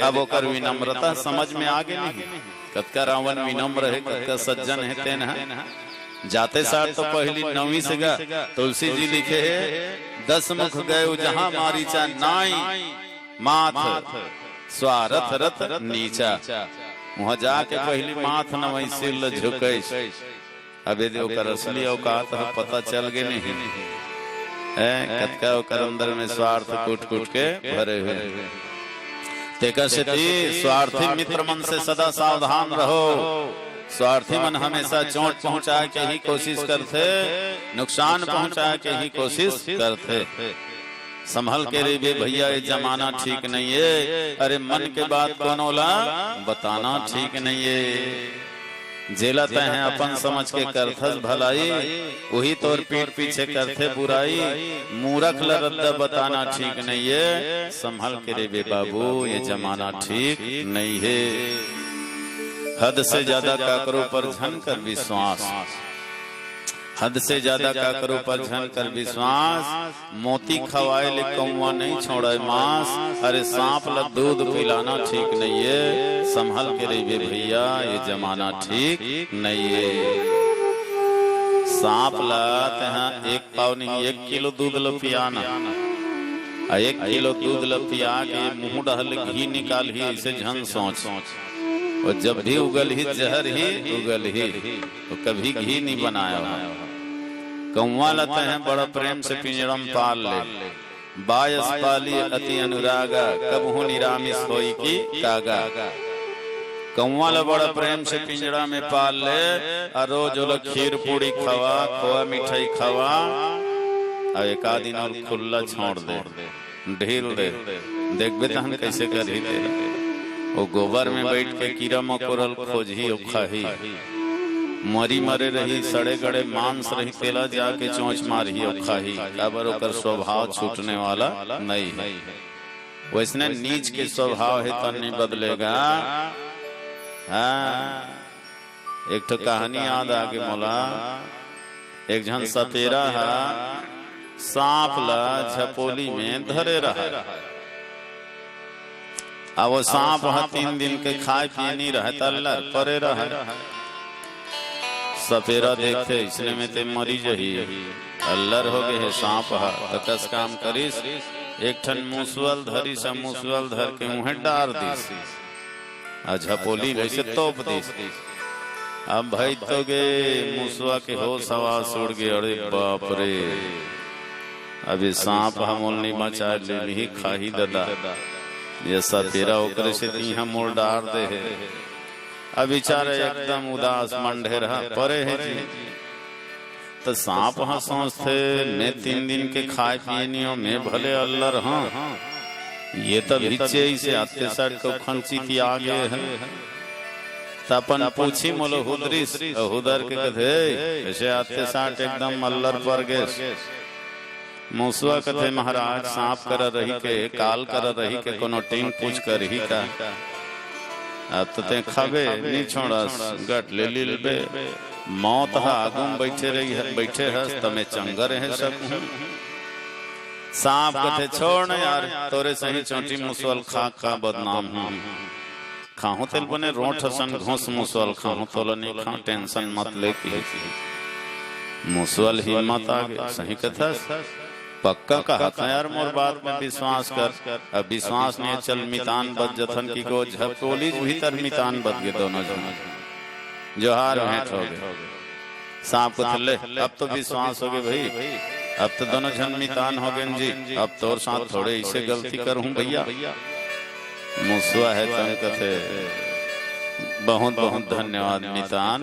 अब ओकर विनम्रता समझ में आगे नहीं, कतका रावण विनम्र है, कतका सज्जन है तेन है। जाते साथ तो पहली 9वीं से गा तुलसी जी लिखे है 10 मुख गए जहां मारीचा नाई माथ स्वारथ रथ नीचा। वहां जाके पहली माथ नवई सिर झुके। अब यदि ओकर असली औकात पता चल गए नहीं कतका ओकर अंदर में स्वार्थ कूट कूट के भरे हुए। स्वार्थी मित्र मन से सदा सावधान रहो। स्वार्थी मन हमेशा चोट पहुंचा के ही कोशिश करते, नुकसान पहुंचा के ही कोशिश करते। संभल के रे भैया ये जमाना ठीक नहीं है। अरे मन के बात कोनोला बताना ठीक नहीं है। जेलते हैं अपन समझ के करथस भलाई, वही तोर पीठ पीछे करते बुराई। मूर्ख लरद्दा बताना ठीक नहीं है। संभल के रे बे बाबू ये जमाना ठीक नहीं है। हद से ज्यादा काकरों पर झन कर विश्वास, हद से ज्यादा काकरों पर झन कर विश्वास। मोती खवाए ले कौवा नहीं छोड़े मांस। अरे सांप ल दूध पिलाना ठीक नहीं है। संभल के रहिए भैया ये जमाना ठीक नहीं है। सांप ला तहाँ 1 पाव नहीं 1 किलो दूध ल पियाना, 1 किलो दूध ल पिया के मुंह डहल घी निकाल ही ऐसे झन सोच। और जब भी उगल ही जहर ही उगल ही, तो कभी घी नहीं बनाया। कौवा लते हैं बड़ा प्रेम से पिंजरम पाल ले, बायस पाली अति अनुरागा, कबहू निरामिस होई की कागा। कौवा ला बड़ा प्रेम से पिंजरा में पाल ले, और रोज ओला खीर पूड़ी खवा, खोआ मिठाई खवा, और एक आध दिन और खुला छोड़ दे, ढील दे। देखबे तहन कैसे कर ही दे। वो गोबर में बैठ के कीड़ा मकोड़ल खोजी और खाही, मरी मरे रही, सड़े गड़े मांस रही, तेला जाके चोंच मारी और खाही। काबर ओकर स्वभाव छूटने वाला नहीं है। वैसने नीच के स्वभाव है तो नहीं बदलेगा। हाँ, एक तो कहानी याद आगे मोला। एक जन सपेरा है, सांप ला झपोली में धरे रहा। अब वो सांप 3 दिन के खाए पिए नहीं रहे, अल्लर परे रहे। सपेरा देखते इसने में ते मरी जही, अल्लर हो गए है सांप है। कस काम करीस, एक ठन मूसवल धरी सा, मूसवल धर के उन्हें डार दीस, झपोली वैसे तोप दीस। अब भाई तो गे मूसवा के होश आवाज उड़ गए। अरे बाप रे, अभी सांप हमोल नहीं बचा ले ही खाही ददा। ये सपेरा ओकरे से तीहा मोड़ डार दे है। अब बेचारा एकदम उदास मंडे रहा, परे है जी। तो सांप हंसोस थे मैं 3 दिन के खाए पिए नहीं हो मैं भले अल्लर हाँ ये तो भिचे से आते साइड को खंची थी आगे है तपन पूछी मोलो हुदरिस हुदर के कथे ऐसे आते साइड एकदम अल्लर पर गए मूसवा कथे महाराज सांप कर रही के काल कर रही के कोनो टिंग पूछ कर ही का अब तो ते खाबे नहीं छोड़स गट ले लिलबे मौत हा आगुम बैठे हस तमे चंगर है सब सांप कथे छोड़ न यार तोरे सही चोटी मुसवल खा बदनाम हूं खाहू तेल बने रोठ सन घोस मुसवल खाहू तोला नहीं खा टेंशन मत ले की मुसवल हिम्मत आगे सही कथा पक्का कहा था यार मोर बात में विश्वास कर अब विश्वास नहीं चल मितान बद जथन की को झपोलीज भीतर मितान बद गए दोनों जन जोहार भेंट हो गए सांप को थले अब तो विश्वास हो गए भाई अब तो दोनों जन मितान हो गए जी अब तो और साथ थोड़े इसे गलती करूं भैया मुसवा है तन कथे बहुत बहुत धन्यवाद मितान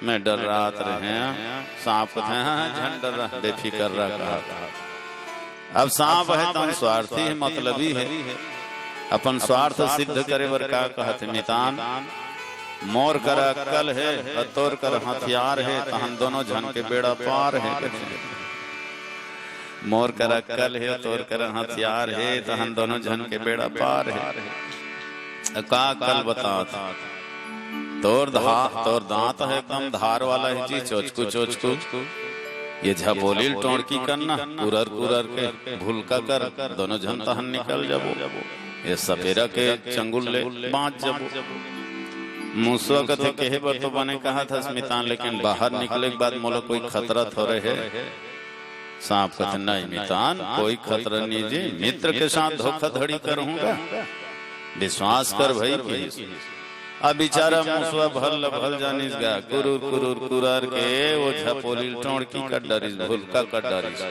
मैं डर रात रहे सांप कथे हाँ झन डर रहा बेफिक्र रहा कहा अब सांप है तो स्वार्थी है मतलबी है अपन स्वार्थ सिद्ध करे बर का कहते मितान मोर कर अक्कल है और तोर कर हथियार है तो हम दोनों जन के बेड़ा पार है मोर कर अक्कल है तोर कर हथियार है तो हम दोनों जन के बेड़ा पार है का अक्कल बता तोर दांत है एकदम धार वाला है जी चोचकू ये झपोली टोड़की करना कुरर के भूलका कर दोनों जन तहन निकल जाबो ये सपेरा के चंगुल ले बाँच जाबो मूसवा कथे कहे बर तो बने कहा था स्मितान लेकिन बाहर निकले के बाद मोला कोई खतरा थोड़े है सांप कथे नहीं मितान कोई खतरा नहीं जी मित्र के साथ धोखाधड़ी करूंगा विश्वास कर भाई अब बेचारा मुसवा भल जानिस गा कुरूर के वो झपोली टोड़की का डरिस भूलका का डरिस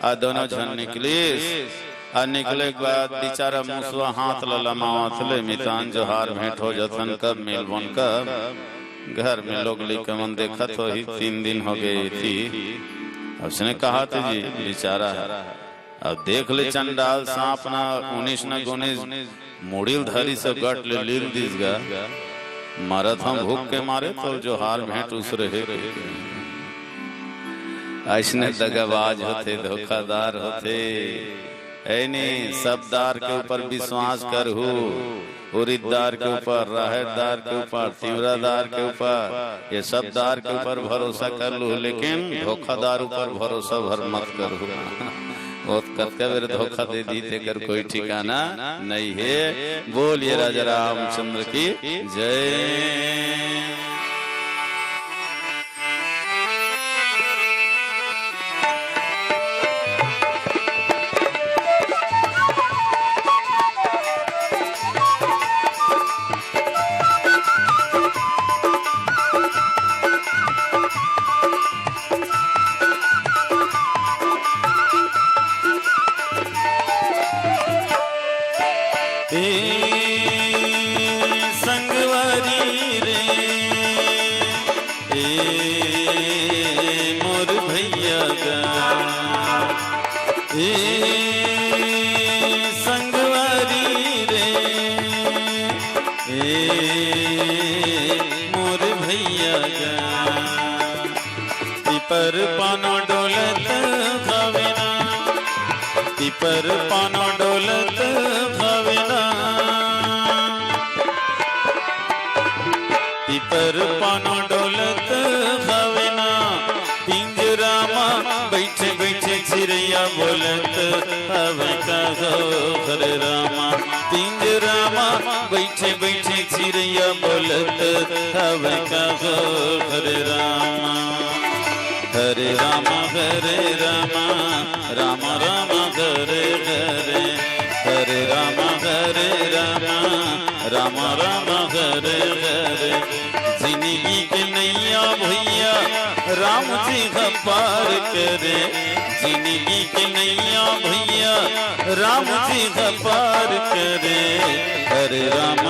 आ दोनों जन निकलिस आ निकले के बाद बेचारा मुसवा हाथ ललमावत ले मितान जोहार भेंट हो जथन कब मिलबन कब घर में लोग लिखमन देखा तो ही 3 दिन हो गई थी अब उसने कहा था जी बेचारा अब देख ले चंडाल सांप ना 19 न 19 मुड़िल धरी से गट ले लील दिस गा मरत हम भूख के मारे तो जोहार भेंट उस रहे ऐसने दगाबाज होते धोखादार होते ऐनी सबदार के ऊपर विश्वास कर हो उरीदार के ऊपर राहतदार के ऊपर तीव्रदार के ऊपर ये सबदार के ऊपर भरोसा कर लो लेकिन धोखादार ऊपर भरोसा भर मत करो कत्का बेर धोखा दे दी तेकर कोई ठिकाना नहीं है बोलिए राजा रामचंद्र की जय संगवारी रे मोर भैया गा संगवारी रे मोर भैया गा पिपर पानो डोलत भावेना पिपर पानो डोलत भावेना पिपर पानो डोलत भावेना पिंजरा में बैठे बैठे चिड़ैया बोलत हवे का हरे रामा पिंजरा में बैठे बैठे चिड़ैया बोलत हवे का हरे रामा हरे रामा राम राम हरे हरे हरे रामा राम राम हरे हरे जिंदगी के नैया भैया राम जी का पार करे जिंदगी के नैया भैया राम जी का पार करे हरे राम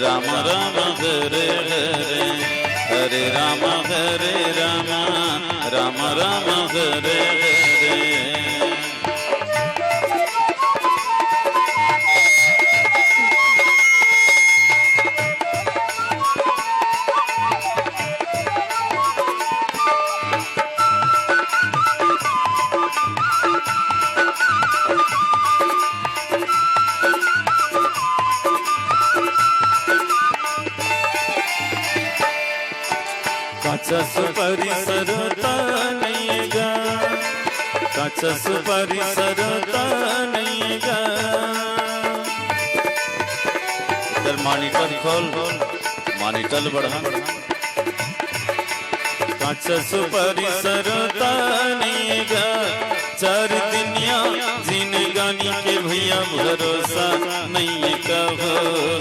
राम राम हरे हरे हरे राम राम राम हरे हरे। काचा सुपारी सरता नहीं गा, काचा सुपारी सरता नहीं गा। इधर मॉनिटर खोल, मॉनिटर बढ़ा। काचा सुपारी सरता नहीं गा, चार दुनिया जिंदगानी के भैया भरोसा नहीं कहो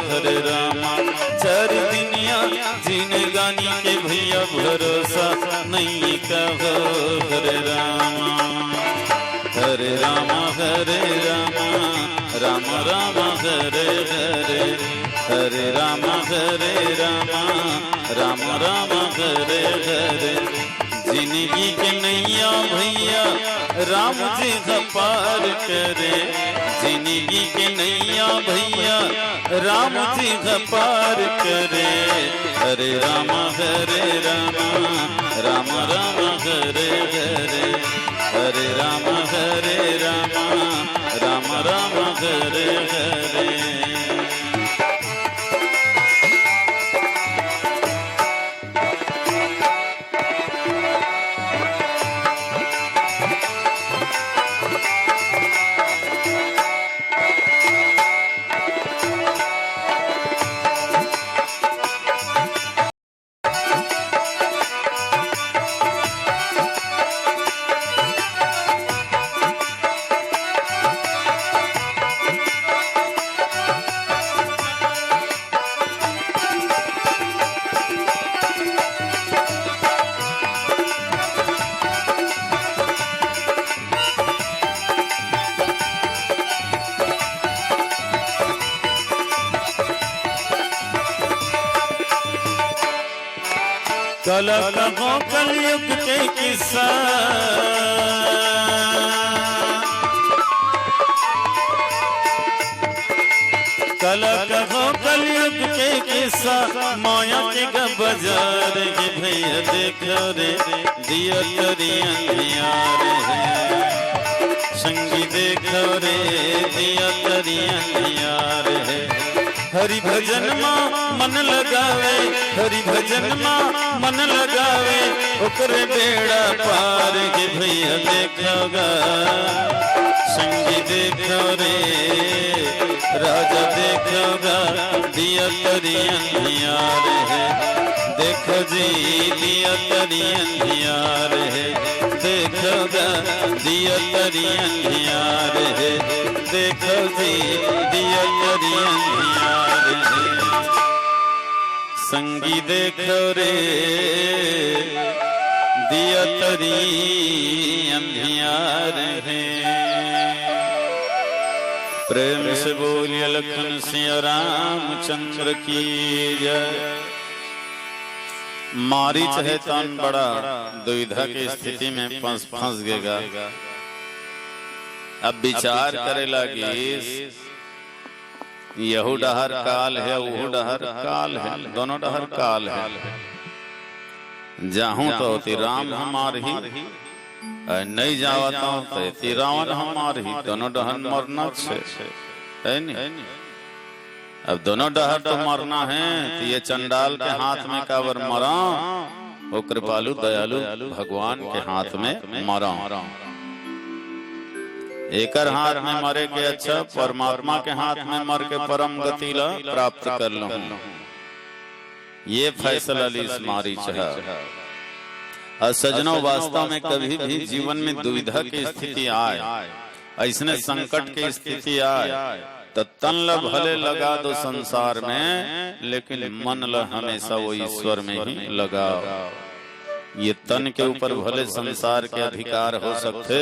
हरे रामा। चार दुनिया जिंदगानी के भैया भरोसा नहीं कहो हरे रामा। हरे रामा राम राम हरे हरे। हरे रामा राम राम हरे हरे। जिंदगी के नैया भैया राम जी पार करे। जिंदगी के नैया भैया राम जी पार करे। हरे राम राम राम हरे हरे। हरे राम राम राम हरे हरे। कल कहो कलयुग के किस्सा, कल कहो कलयुग के किस्सा। माया के बाजार के भैया देखो रे, दिया तरी अंधियार है। संगी देखो रे, दिया तरी अंधियार है। हरि भजन मां मन लगावे, हरि भजन मां मन लगावे। ओकरे बेड़ा पार के भैया देखोगा। संगी देखो रे, राजा देखोगा, दिया तरी अंधियार है। देखो जी दिया तरी अंधियार है। देखोगा दिया तरी अंधियार है। देखो जी दिया तरी अंधियार है। संगी देखो रे, दिया तरी अंधियार है। प्रेम से बोलिए लखन सिया रामचंद्र की जय। मारीच है तन बड़ा दुविधा की स्थिति में फंस गएगा। अब विचार करे लगी, यहू डहर काल है, वो डहर काल है, दोनों डहर काल है। जाहूं तो ती राम हमार ही, नहीं जावता तो ती रावण हमार ही। दोनों डहर मरना है नहीं। अब दोनों डहर तो मरना है, तो ये चंडाल के हाथ में कावर मरा, वो कृपालु दयालु भगवान के हाथ में मरा। एकर हाथ में मरे के अच्छा परमात्मा के हाथ में मर के परम गति ला प्राप्त कर लो। ये फैसला ली मारी चाह। और सजनों, वास्तव में कभी भी जीवन में दुविधा की स्थिति आए, ऐसने संकट की स्थिति आए, तो तन ल भले लगा दो संसार में, लेकिन मन ल हमेशा वो ईश्वर में ही लगाओ। ये तन के ऊपर भले संसार के अधिकार हो सकते,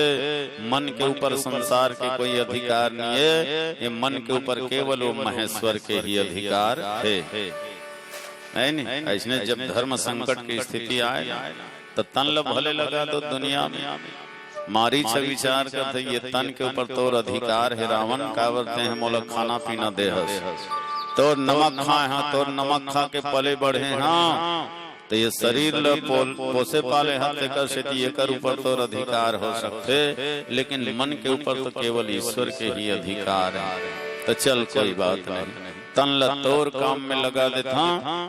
मन के ऊपर संसार के कोई अधिकार नहीं है। ये मन के ऊपर केवल वो महेश्वर के ही अधिकार है। है नहीं। ऐसने जब धर्म संकट की स्थिति आए तो तन ल भले लगा दो दुनिया में। मारीच विचार करते ये तन के ऊपर तोर अधिकार है। रावण का वर्ते हैं मोला खाना पीना देहस, तो नमक खाए हाँ, तो नमक खा के पले बढ़े हाँ, तो ये शरीर ल पोसे पाले हाथ कर सेती ये कर ऊपर तोर अधिकार हो सकते, लेकिन मन के ऊपर तो केवल ईश्वर के ही अधिकार है। तो चल कोई बात नहीं, तन ल तोर काम में लगा देता,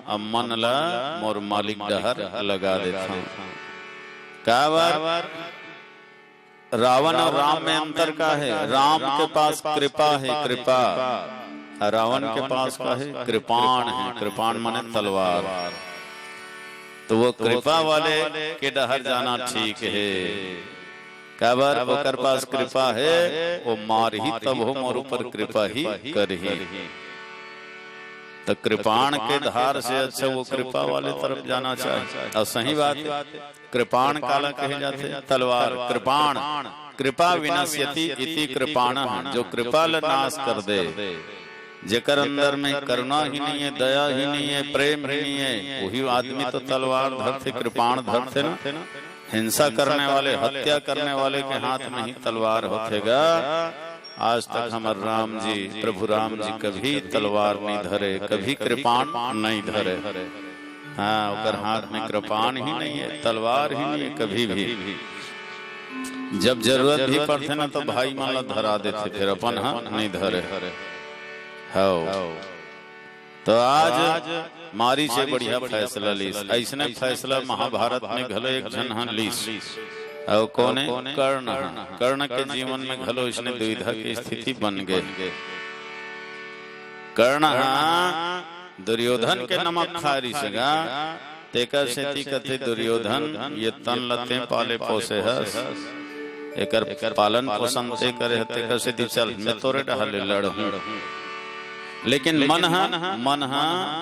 अब मन ला मोर मालिक डहर लगा देता। क्या बार रावण और राम में अंतर का है? राम के पास कृपा है, कृपा, रावण के पास का है कृपाण है। कृपाण माने तलवार। तो वो कृपा वाले के डहर जाना ठीक है। क्या बार ओकर पास कृपा है, वो मार ही तब हो मोर ऊपर कृपा ही कर ही। तो कृपाण के धार से अच्छा वो कृपा वाले तरफ जाना चाहिए। और सही बात है, कृपाण काला कहे जाते, तलवार कृपाण। कृपा विनाश्यति इति कृपाण, जो कृपा ल नाश कर दे। जेकर अंदर में करुणा ही नहीं है, दया ही नहीं है, प्रेम ही नहीं है, वही आदमी तो तलवार धरते, कृपाण धरते ना। हिंसा करने वाले, हत्या करने वाले के हाथ में ही तलवार होतेगा। आज तक हमारे राम जी, प्रभु राम जी कभी तलवार नहीं धरे, कभी कृपाण नहीं धरे। हाँ, उकर हाथ में कृपाण ही नहीं है, तलवार ही नहीं है कभी भी। जब जरूरत भी पड़ते ना तो भाई माला धरा देते, फिर अपन हाथ नहीं धरे। तो आज मारी से बढ़िया फैसला लीस। ऐसने फैसला महाभारत में घलो एक जन हन लीस। और कोने? कर्ण। कर्ण के जीवन में घलो इसने दुविधा की स्थिति बन गए। कर्ण दुर्योधन के नमक खारी सगा, तेकर सेती कथे दुर्योधन ये तन लते पाले पोसे हस, एकर पालन पोषण ते करे हते कर सेती चल मैं तोरे डहले लड़हूं। लेकिन मन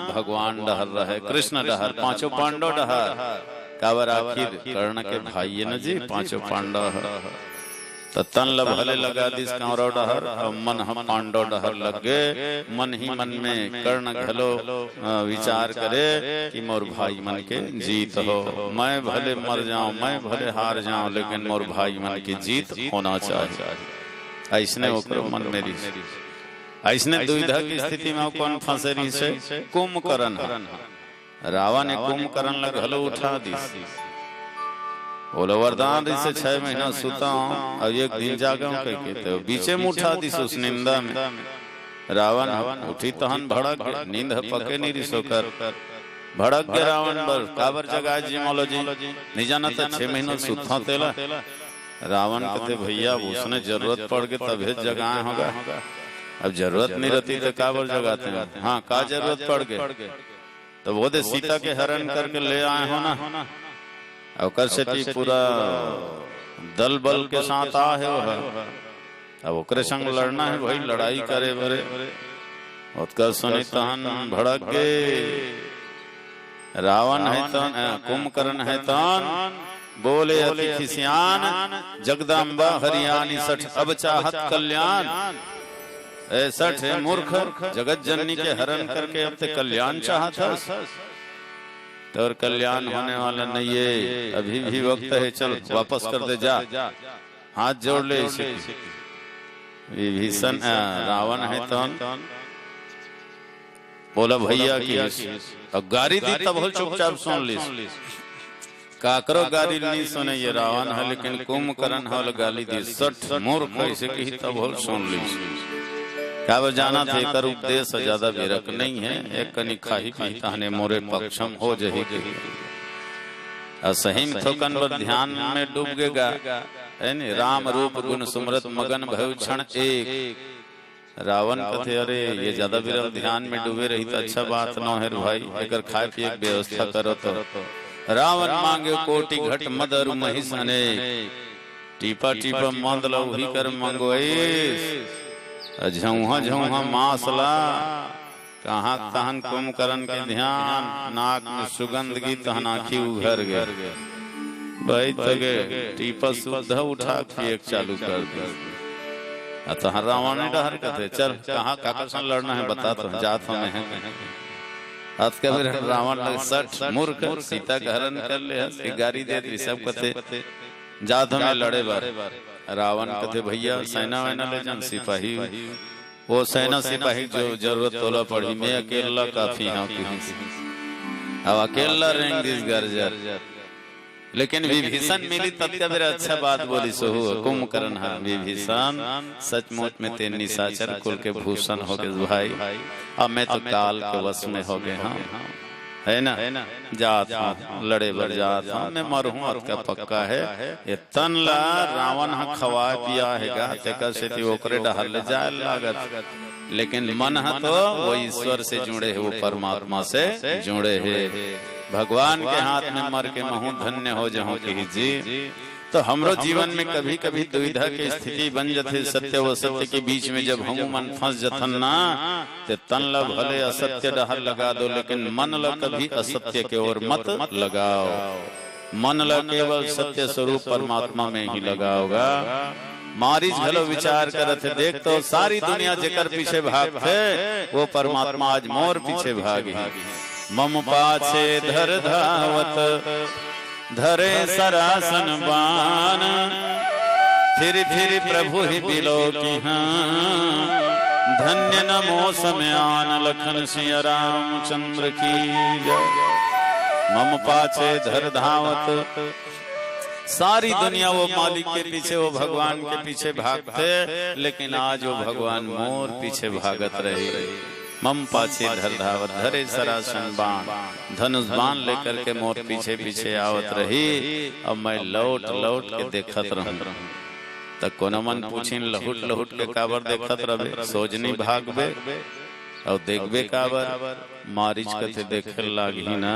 भगवान डहर रहे, कृष्ण डहर, पांचों पांडव डहर। कावर आखिर कर्ण के भाई न जी पांचों पांडव। तो तन ल भले लगा दिस कौरव डहर, और मन हम पांडव डहर लग गए। मन ही मन में कर्ण घलो विचार करे कि मोर भाई मन के जीत हो। मैं भले मर जाऊं, मैं भले हार जाऊं, लेकिन मोर भाई मन की जीत होना चाहिए। ऐसने ओकरो मन मेरी। ऐसने दुविधा की स्थिति में कौन फंसेरी से? कुंभकर्ण। रावण ने कुंभकर्ण लग घलो उठा दी। बोलो वरदान से 6 महीना सुता हूँ और एक दिन जागा हूँ कह के, तो बीचे में उठा दी उस निंदा में। रावण उठी तहन भड़क गए, नींद पके नहीं रिसो कर भड़क गए रावण बर। काबर जगा जी मोलो जी नहीं जाना था 6 महीना सुता तेला। रावण कहते भैया उसने जरूरत पड़ गई तब जगाए होगा, अब जरूरत नहीं रहती तो काबर जगाते हैं। हाँ, का जरूरत पड़ गए तो वो दे सीता के हरण करके ले आए हो ना, और कर से पूरा दल बल के साथ आ है वो। अब ओकरे संग लड़ना है भाई, लड़ाई करे बरे। उत्कर सुनी तहन भड़क गए। रावण है तन, कुंभकर्ण है तन, बोले अति खिसियान, जगदम्बा हरियाणी सठ अब चाहत कल्याण। सठ है मूर्ख, जगत जननी के हरण करके अब ते कल्याण चाहता। तो और कल्याण होने वाला नहीं है, अभी भी वक्त है, चल वापस कर दे जा, हाथ जोड़ ले इसे। विभीषण रावण है तो बोला भैया की अब गाड़ी दी तब हो चुपचाप सुन ली। काकरो गाली नहीं सुने ये रावण है, लेकिन कुंभकर्ण हल गाली दी। सठ मूर्ख ऐसे की तब हो सुन ली। क्या वो जाना थे कर उपदेश ज्यादा विरक नहीं है, एक कनी खाही पी तहने मोरे पक्षम हो जही। असहिम थोकन बर ध्यान में डूब गेगा है नी। राम रूप गुण सुमरत मगन भय क्षण एक। रावण कथे अरे ये ज्यादा विरल ध्यान में डूबे रही तो अच्छा बात न है भाई, एकर खाए पिए की व्यवस्था करो। तो रावण मांगे कोटि घट मदरु महिष अनेक, टीपा टीपा मंद लौही कर मंगोई। झौहा झौहा मासला कहाँ तहन कुंभकर्ण के ध्यान, नाक में सुगंध की तहन आखी उघर गए। भाई तगे टीपा शुद्ध उठा के एक चालू कर दे। अतः रावण ने डहर कहते चल कहाँ काकर से लड़ना है बता, तो जात हमें है। आज का फिर रावण लग सठ मूर्ख सीता का हरण कर ले गाड़ी दे दी सब कथे जात में लड़े बार रावण कथे भैया सेना वैना ले जान सिपाही वो सेना सिपाही जो जरूरत तोला पड़ी मैं अकेला काफी हाँ अब अकेला रेंग दिस गर्जर लेकिन विभीषण मिली तब क्या मेरा अच्छा बात बोली सोहु कुंभकर्ण हाँ विभीषण सचमुच में ते निशाचर कुल के भूषण हो गए भाई अब मैं तो काल के वश में हो गए हाँ है ना जात लड़े बर जात मैं मरूं का पक्का है ये तन ला रावण हाँ खवा पिया है तेकर से ओकरे डहर ले जाए लागत लेकिन मन है तो वो ईश्वर से जुड़े है वो परमात्मा से जुड़े है भगवान के हाथ में मर के महू धन्य हो जाऊं कि जी तो हमरो जीवन में कभी कभी दुविधा की स्थिति बन जाते सत्य व सत्य के बीच में जब हम मन फंस जथन ना ते तन ला भले असत्य डहर लगा दो लेकिन मन ला कभी असत्य के ओर मत लगाओ मन ला केवल सत्य स्वरूप परमात्मा में ही लगाओगा मारिच घलो विचार करते देख तो सारी दुनिया जेकर पीछे भागते वो परमात्मा आज मोर पीछे भागी मम पाछे धर धावत धरे सरासन बान फिर प्रभु ही बिलो की हाँ धन्य नमो समयान लखन सिया रामचंद्र की जय मम पाछे धर धावत सारी दुनिया वो मालिक के पीछे वो भगवान के पीछे भागते लेकिन आज वो भगवान मोर पीछे भागत रहे मम पाछे धर धावत धरे सरासन बाण धनुष बाण लेकर के मोर पीछे पीछे आवत रही अब मैं लौट लौट के देखत रहूं तक कोनो मन पूछिन लहुट लहुट के काबर देखत रहे सोजनी भागबे और देखबे काबर मारिच कथे देखे लागी ना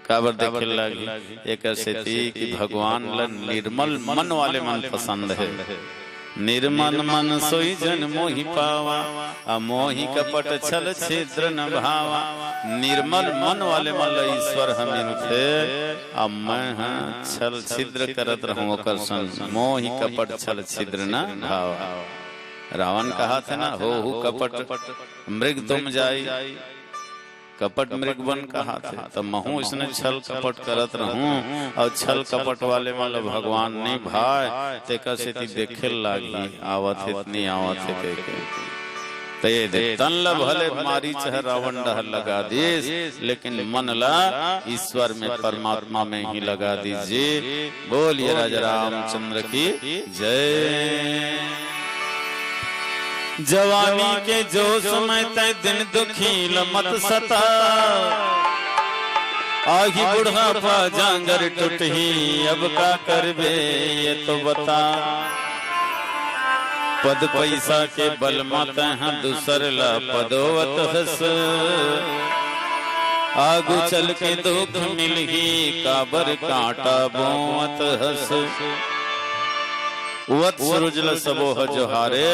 काबर देखे लागी एक ऐसे थी कि भगवान ला निर्मल मन वाले मन पसंद है निर्मल मन सोई जन मोहि पावा अमोहि कपट छल छिद्र न भावा निर्मल मन वाले मन ईश्वर हमें थे अब मैं छल छिद्र करत रहूं ओकर संग मोहि कपट छल छिद्र न भावा रावण कहा था ना हो कपट मृग तुम जाई कपट मृग बन कहा थे तब महू इसने छल कपट करत रहूं और छल कपट वाले वाला भगवान नहीं भाई तेका से देखे लागी आवत इतनी आवत है देखे तो ये देख तन ला भले मारी चाहे रावण डहर लगा दीस लेकिन मन ला ईश्वर में परमात्मा में ही लगा दीजिए बोलिए राजा रामचंद्र की जय जवानी के जोश में तय दिन दुखी मत सता आही बुढ़ापा जांगर टूट ही अब का करबे ये तो बता पद पैसा के बल मत है दूसर ला पदोवत हस आगू चल के दुख मिल ही काबर कांटा बोवत हस वत सुरजल सबोह जोहारे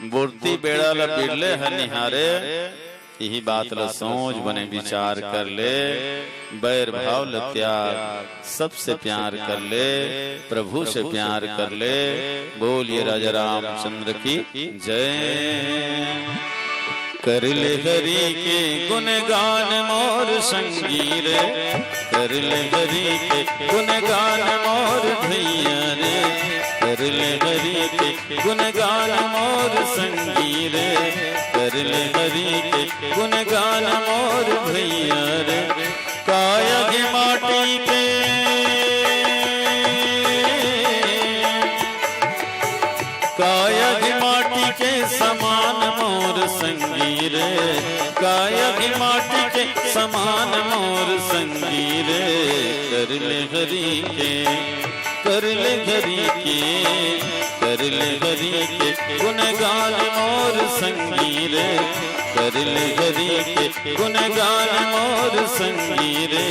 मूर्ति बेड़ा ला बिरले हनिहारे यही बात ला सोच बने विचार कर ले बैर भाव ल त्याग सबसे प्यार कर ले प्रभु से प्यार कर ले बोलिए राजा रामचंद्र की जय कर ले हरि के गुणगान मोर संगी रे कर ले हरि के गुणगान मोर भैया रे कर ले हरि के गुणगान मोर संगी रे कर ले हरि के गुणगान मोर भैया रे कायग माटी के कायग माटी के समान मोर संगी रे कायग माटी के समान मोर संगी रे कर ले हरि के कर ले हरि के कर ले हरि के गुणगान मोर संगी रे कर ले हरि के गुणगान मोर संगी रे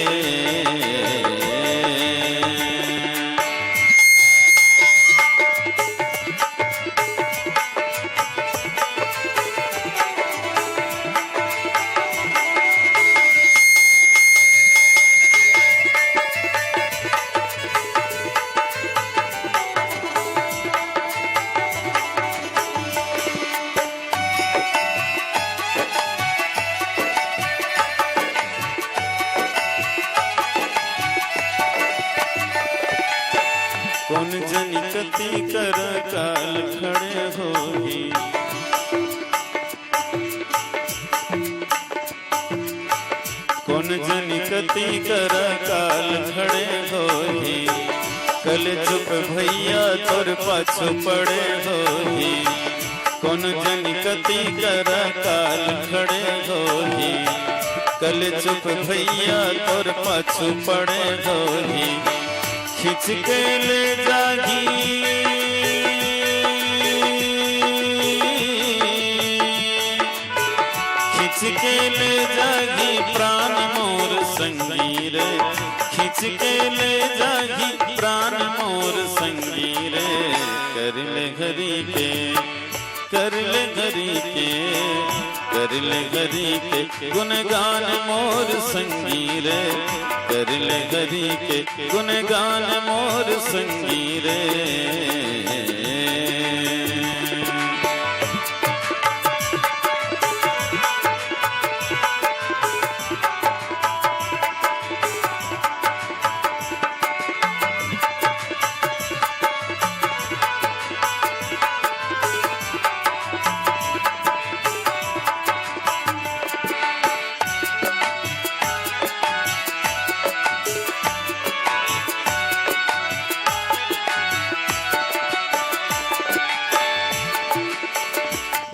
काल खड़े होही। कौन जन कति कर काल खड़े होही। कल चुप भैया तोर पाछू पड़े होही। कौन जन कति कर काल खड़े होही। कल चुप भैया तोर पाछू पड़े होही। खिंच के ले जागी खिंच के ले जागी प्राण मोर संगी रे। खिंच के ले जागी प्राण मोर संगी रे। कर ले घरी के कर ले घरी के कर ले घरी के गुणगान मोर संगी रे। कर ले घरी के गुणगान मोर संगी रे।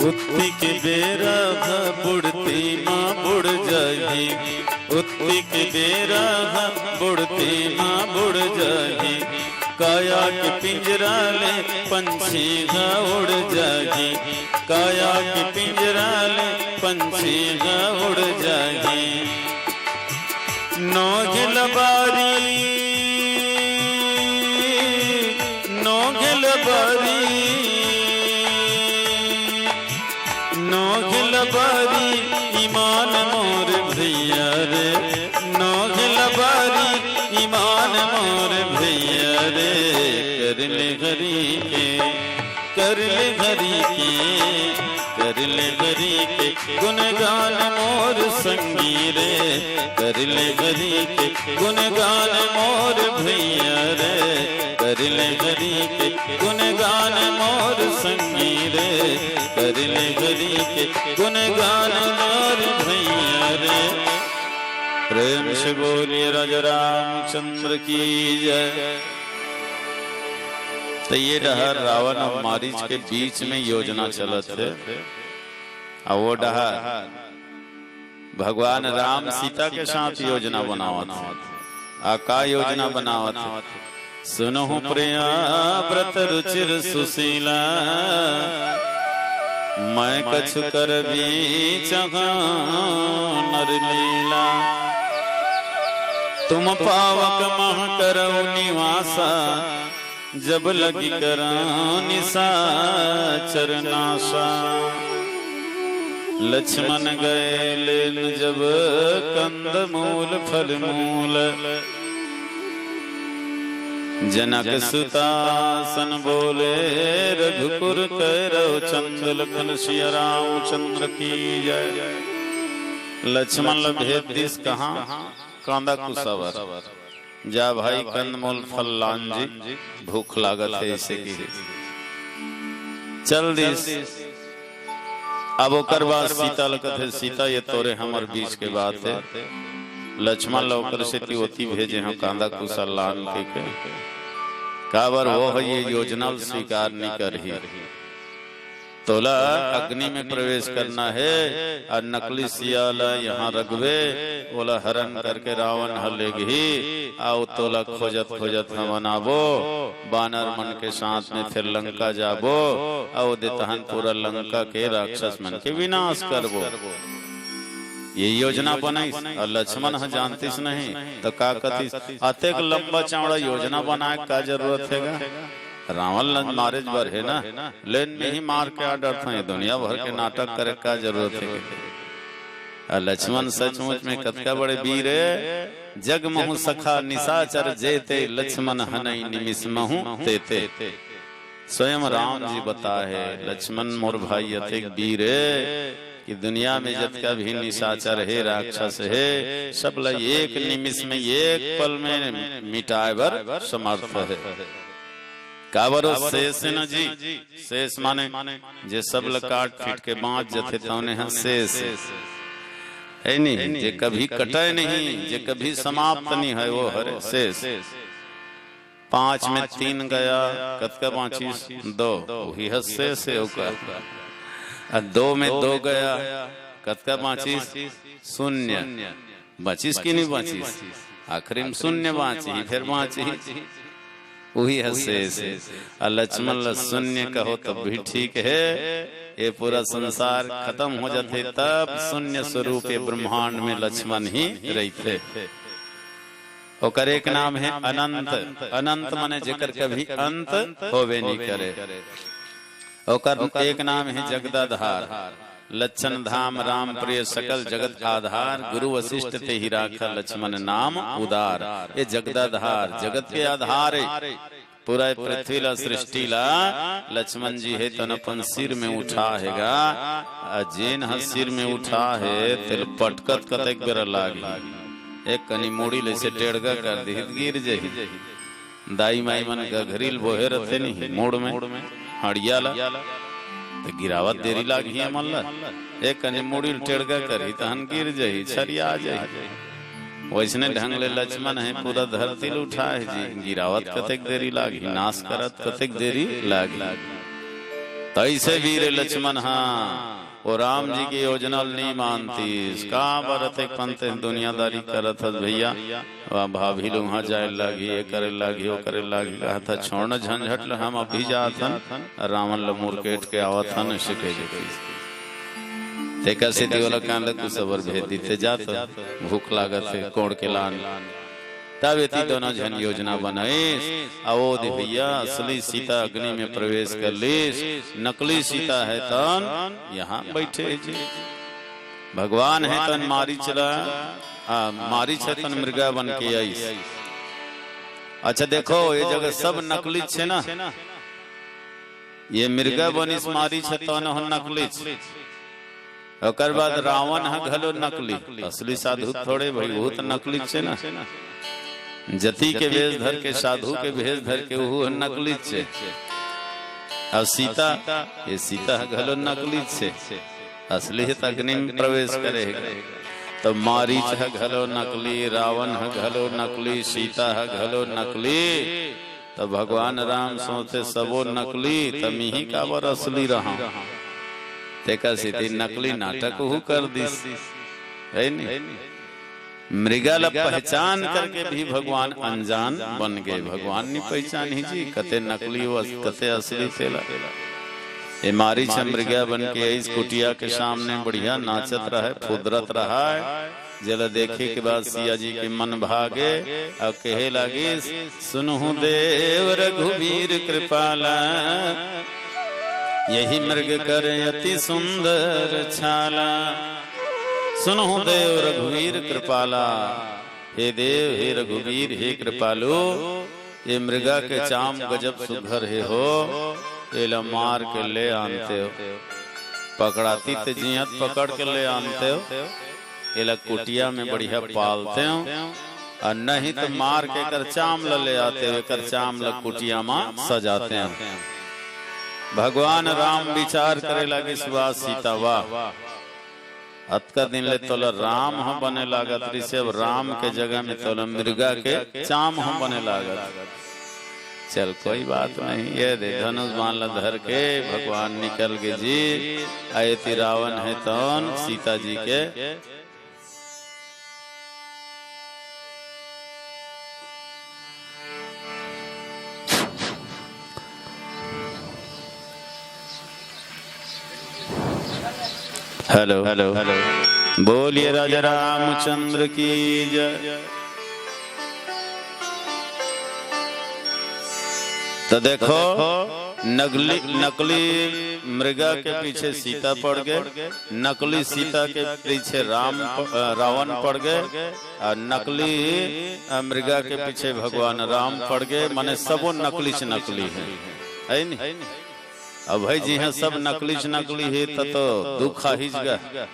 उत्ती के बेरा बुड़ती माँ बुड़ जाएगी। उत्ती के बेरा बुड़ती माँ बुड़ जाएगी। काया के पिंजरा ले पंछी उड़ जाएगी। काया के पिंजरा ले पंछी उड़ जाएगी। नौघिल बारी नौघिल बारी नौघिल बारी ईमान मोर भैया रे। नौघिल बारी ईमान मोर भैया रे। कर ले घरी के कर ले घरी के कर ले घरी के गुणगान मोर संगी रे। कर ले घरी के गुणगान मोर भैया रे। कर ले घरी के गुणगान मोर संगी रे। कर ले घरी के गुणगान मोर भैया रे। प्रेम से बोलिए राजा रामचंद्र की जय। तो ये डहर रावण और मारीच के बीच में योजना चलत है। और वो डहर भगवान राम सीता के साथ योजना बनावत। आका योजना बनावत। सुनहु प्रिया व्रत रुचिर सुशीला। मैं कछु कर भी चाहा नर लीला। तुम पावक मह करऊ निवासा। जब लगी करा निशाचर नाशा। लक्ष्मण गए लेन जब कंद मूल फल मूल। जनक सुतासन बोले रघुकुर करौ चंद लखन सिया रामचंद्र की जय। लक्ष्मण भेद दिस कहाँ कांदा कुसावर। जा भाई कंदमूल फल लान जी भूख लागत है इसे की। चल दिस अब ओकर बाद सीता लगत है। सीता ये तोरे हमर बीच के बात है। लक्ष्मण लौकर से तिवती भेजे हैं कांदा कुसा लान के काबर वो है ये योजना स्वीकार नहीं कर ही। तोला अग्नि में प्रवेश करना है और नकली सियाला यहाँ रखबे। बोला हरण करके रावण हलेगी। आओ तोला खोजत खोजत हम बनाबो। बानर मन के साथ में फिर लंका जाबो। आओ देतहन पूरा लंका के राक्षस मन के विनाश करबो। ये योजना बनाई और लक्ष्मण जानतीस नहीं तो का कती अतेक लंबा चौड़ा योजना बनाए का जरूरत है। रावण मारे भर है ना लेन में ही मार के आ डरता है। दुनिया भर के नाटक करे का जरूरत है। लक्ष्मण सचमुच में कतका बड़े वीर है। जग महु सखा निशाचर जेते। लक्ष्मण हनई निमिष महु तेते। स्वयं राम जी बता है लक्ष्मण मोर भाई अतिक वीर है कि दुनिया में जतका भी निशाचर है राक्षस है सब ला एक निमिष में एक पल में मिटाए बर समर्थ है। काबरो शेष न जी, शेष माने जे सब काट फीट के बाँच जथे तौने हैं शेष है नहीं, जे कभी कटे नहीं, जे कभी समाप्त नहीं है वो हरे शेष। 5 में 3 गया कतका बाँचीस 2 वही है शेष है ओका। 2 में 2 गया कतका बाँचीस 0 बचीस की नहीं बचीस, आखिरी में 0 बाँची फिर बाँची वही है शेष। लक्ष्मण 0 कहो तब भी ठीक है, ये पूरा संसार खत्म हो जाते तब 0 स्वरूप ब्रह्मांड में लक्ष्मण ही रहते। ओकर एक नाम है अनंत, अनंत माने जेकर कभी अंत होवे नहीं करे। ओकर एक नाम है जगदाधार, लक्षण धाम राम प्रिय सकल जगत आधार, गुरु वशिष्ठ ते ही राखा लक्ष्मण नाम उदार। ये जगदाधार जगत के आधार है, पूरा पृथ्वी ला सृष्टि ला लक्ष्मण जी है तन अपन सिर में उठा हैगा। जेन ह सिर में उठा है तिल पटकत कतेक बेर लागी, एक कनी मूड़ी ले से टेढ़गा कर दी गिर जाही। दाई माई मन गघरील बोहे रहते नहीं मोड़ में हड़िया ला तो गिरावत देरी लागी है मन ला, एक कनी मूड़ी टेढ़गा करी तहन गिर जाही छरिया आ जाही। वैसने ढंग ले लक्ष्मण है पूरा धरती उठा है जी, गिरावत कतेक देरी लागी, नाश करत कतेक देरी लागी। तैसे वीर लक्ष्मण हाँ वो राम जी की योजना नहीं मानती, इसका बरत एक पंते दुनियादारी करत है भैया। वह भाभी लोग वहाँ जाए लगी, ये करे लगी वो करे लगी, कहा था छोड़ना झंझट हम अभी जातन रावण लमूर केट के आवतन शिखे देखा सीधी वाला कांड तू सबर भेज दीते जात भूख लागत है कोड़ के लान। तब ये दोनों जन योजना बनाए, अवोध भैया असली सीता अग्नि में प्रवेश कर ली, नकली सीता है तन यहाँ बैठे जी। भगवान है तन मारी चला मारी तन मृगा बन के आई। अच्छा देखो ये जगह सब नकली छे ना, ये मृगा बनिस मारी तन नकली। ओकर बाद रावण है घलो नकली, असली साधु थोड़े भाई वो तो नकली छे ना। जति के वेश धर के साधु के भेष धर के वो नकली छे। अब सीता ये सीता घलो नकली छे, असली है अग्नि में प्रवेश करे। तो मारीच है घलो नकली, रावण है घलो नकली, सीता है घलो नकली। तो भगवान राम सोचे सबो नकली, तम ही का बर असली रहा। देखा सीधी नकली नाटक हु कर दी है नहीं। मृगा ला पहचान करके भी भगवान अनजान बन गए, भगवान नहीं पहचान ही जी कते नकली व कते असली थेला। ये मारी छ मृगा बन के इस कुटिया के सामने बढ़िया नाचत रहा है, फुदरत रहा है। जला देखे के बाद सिया जी के मन भागे और कहे लगे सुनहु देव रघुवीर कृपाला, यही मृग करे अति सुंदर छाला। सुनहु देव रघुवीर कृपाला, हे देव हे रघुवीर हे कृपालु, ये मृगा के चाम गजब सुघर है हो, ये ला मार के ले आनते हो। पकड़ाती ते जियत पकड़ के ले आनते हो, ये ला कुटिया में बढ़िया पालते हो, और नहीं तो मार के कर चाम ले आते हो, कर चाम ल कुटिया में सजाते हैं। भगवान राम विचार करे लगे सुबह सीता वाह अतका दिन ले तोला राम हम बने लागत ऋषि, अब राम के जगह में तोला मृगा के चाम हम बने लागत। चल कोई बात नहीं, ये दे धनुष बाण ला धर के भगवान निकल गए जी। आए ती रावण है तौन सीता जी के हेलो हेलो हेलो बोलिए राजा रामचंद्र की जय। तो देखो नकली मृगा के पीछे सीता पड़ गए, नकली सीता के पीछे रावण पड़ गए, और नकली मृगा के पीछे भगवान राम पड़ गए। माने सबो नकली से नकली है नहीं। अब भाई जी हाँ सब नकली से नकली है तो दुख ही जगह।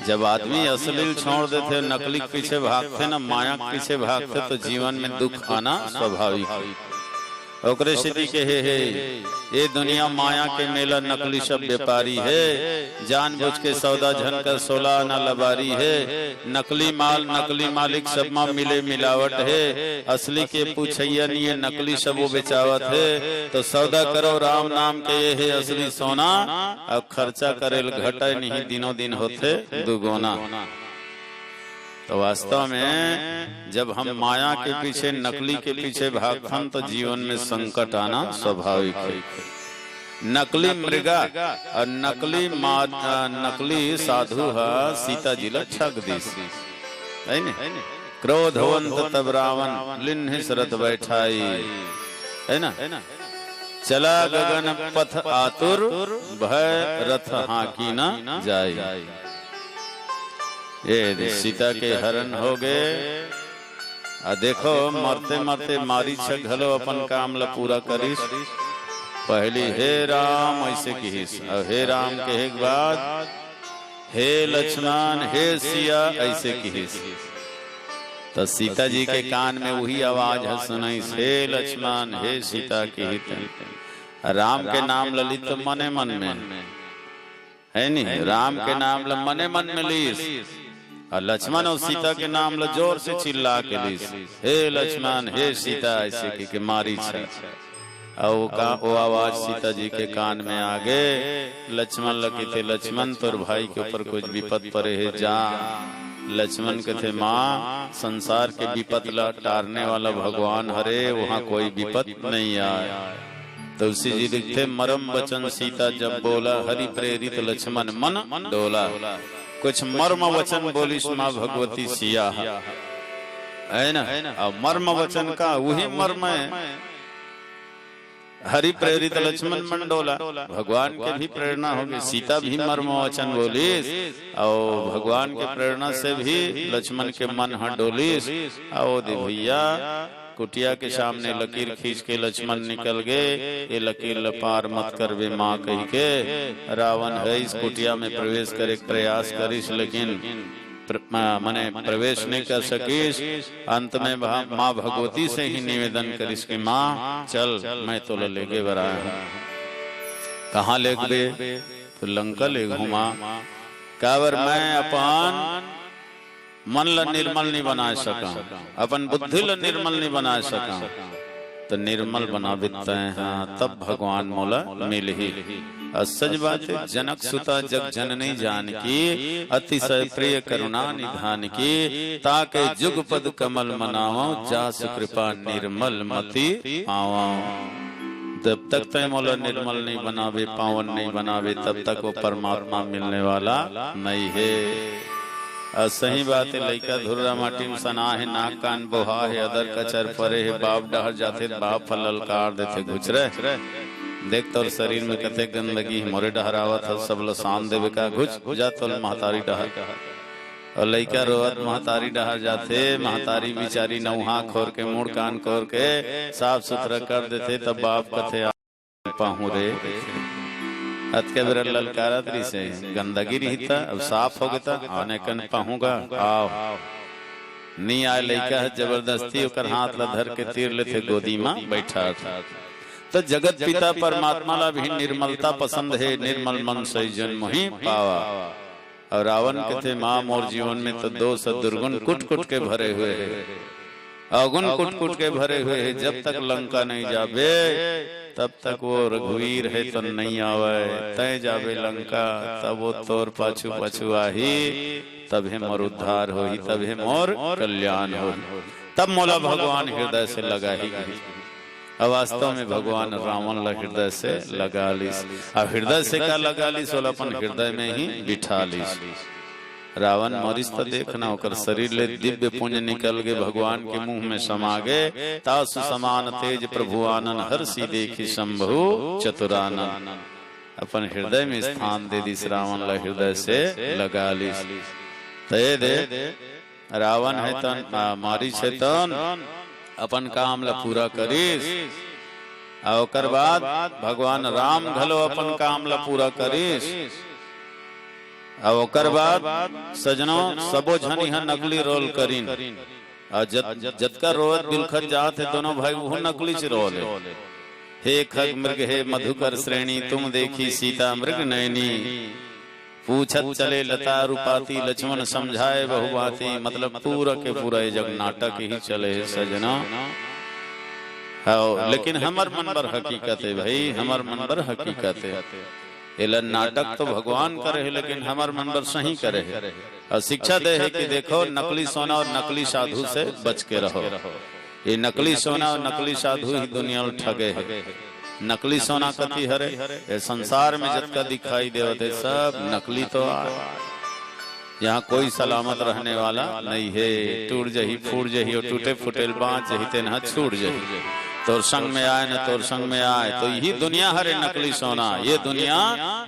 जब आदमी असली छोड़ देते नकली के पीछे भागते ना, माया के पीछे भागते, तो जीवन में दुख आना स्वाभाविक है। ओकरे सिद्धि के हे ये दुनिया माया के मेला नकली सब व्यापारी है, जानबूझ के सौदा झनकर 16 आना लबारी है, नकली माल नकली मालिक सब में मिले मिलावट है, असली के पूछैया नहीं है नकली सब वो बेचावत है। तो सौदा करो राम नाम के ये है असली सोना, अब खर्चा करेल घटे नहीं दिनों दिन होते दुगुना। तो वास्तव में जब हम माया के पीछे नकली के पीछे भागथन तो जीवन में संकट आना स्वाभाविक है। नकली मृगा और नकली साधु सीता जी ला ठग दिस है ने, क्रोधवंत तब रावण लिन्ह रथ बैठाई है ना, चला गगन पथ आतुर भय रथ हाकी न जाए। ये सीता के हरण हो गए। देखो मरते मरते मारी छलो अपन काम ला पूरा करिस। पहली हे राम ऐसे कहिस, और हे राम के बाद हे लक्ष्मण हे सिया ऐसे कहिस। तो सीता जी के कान में वही आवाज है सुनाई, हे लक्ष्मण हे सीता की। राम के नाम ललित तो मने मन में है नहीं, राम के नाम ल मने मन में लीस, और लक्ष्मण और सीता के नाम ल जोर से चिल्ला के लीस, हे लक्ष्मण हे सीता ऐसे के मारी छे। और वो आवाज सीता जी के कान में आ गए। लक्ष्मण लगे थे, लक्ष्मण तोर भाई के ऊपर कुछ विपद पड़े है जा। लक्ष्मण के थे माँ संसार के विपद ला टारने वाला भगवान हरे, वहाँ कोई विपद नहीं आए। तुलसी जी लिखते मरम वचन सीता जब बोला, हरि प्रेरित लक्ष्मण मन डोला। कुछ मर्म वचन बोलिस माँ भगवती सिया है ना, और मर्म वचन का वही मर्म है। हरि प्रेरित लक्ष्मण मन डोला, भगवान के भी प्रेरणा होगी, सीता भी मर्म वचन बोलिस, और भगवान के प्रेरणा से भी लक्ष्मण के मन हाँ डोलिस। आओ दे भैया कुटिया के सामने लकीर खींच के लक्ष्मण निकल गए। ये लकीर पार मत कर वे माँ कही के। रावण है इस कुटिया में प्रवेश करे प्रयास करिस, लेकिन मने प्रवेश नहीं कर सकीस। अंत में माँ भगवती से ही निवेदन करिस कि माँ चल मैं तो ले गे बरा। कहाँ ले गए? तो लंका ले घुमा। काबर मैं अपन मन ला निर्मल नहीं बना सका, अपन बुद्धि ला निर्मल नहीं बना सका, तो निर्मल बना बिता है। हाँ तब भगवान मोला मिल ही। सच बात है, जनक सुता जग जननी जान की, अतिशय प्रिय करुणा निधान की, ताके जुग पद कमल मनाओ, जास कृपा निर्मल मति पाओ। जब तक तय मोला निर्मल नहीं बनावे, पावन नहीं बनावे, तब तक वो परमात्मा मिलने वाला नहीं है। सही बात है, लइका धुर्रा माटी में सना है, नाक कान बोहा है, अदर कचर परे है, बाप डहर जाते बाप फलल कार देते घुचरे। देख तो शरीर में कते गंदगी मोरे डहरावत है, सब लसान देवे का घुच जा तो महतारी डहर। और लइका रोवत महतारी डहर जाते, महतारी बिचारी नौहा खोर के मुड़ कान खोर के साफ सुथरा कर देते, तब बाप कथे पाहू रे अतके बेर ललकारा तरी से गंदगी रही था, अब साफ हो गया आने कन पाहूंगा आओ नहीं आए। लइका है जबरदस्ती ओकर हाथ ला धर के तीर लेते गोदी में बैठा था। तो जगत पिता परमात्मा ला भी निर्मलता पसंद है, निर्मल मन से जन्म ही पावा। और रावण के थे माँ मोर जीवन में तो दोष दुर्गुण कुट कुट के भरे हुए है, अवगुण कुट कुट के भरे हुए है। जब तक लंका नहीं जावे तब तक वो रघुवीर है तो नहीं आवे, तय जावे लंका तब वो तोर पाछू पाछू आही, तब है मोर उद्धार होही, तब है मोर कल्याण हो। तब मोला भगवान हृदय से लगा ही। वास्तव में भगवान रावण ला हृदय से लगा लीस। अब हृदय से का लगा लीस, अपन हृदय में ही बिठा लीस। रावण मरीज तो देखना होकर शरीर ले दिव्य पुंज निकल गए, भगवान के मुंह में समा गए। तासु समान तेज प्रभु आनन, हर्षि देखी शंभु चतुरानन। अपन हृदय में स्थान दे दी, रावण ला हृदय से लगा ली। दे रावण है तन मारी छे तन अपन काम ला पूरा करीस। और बाद भगवान राम घलो अपन काम ला पूरा करीस। और बाद सजनों सबो झन यहाँ नकली रोल करीन। जत का रोवत बिलखत जात है दोनों भाई वो नकली से रोल है। हे खग मृग हे मधुकर श्रेणी, तुम देखी सीता मृग नयनी। पूछत चले लता रूपाती, लक्ष्मण समझाए बहुबाती। मतलब पूरा के पूरा ये जग नाटक ही चले सजना। हाँ, लेकिन हमार मन पर हकीकत है भाई, हमार मन पर हकीकत है। एला नाटक तो भगवान करे है, लेकिन हमार मन पर सही करे है। और शिक्षा दे है कि देखो नकली सोना और नकली साधु से बच के रहो। ये नकली सोना और नकली साधु ही दुनिया में ठगे है। नकली सोना कति हरे, ये संसार में जितना दिखाई देते सब नकली तो यहाँ कोई सलामत रहने वाला नहीं है। टूट जही फूट जही और टूटे फुटेल बाँच जही तेना छूट जही। तोर संग में आए न तोर संग में आए, तो यही दुनिया हरे नकली सोना। ये दुनिया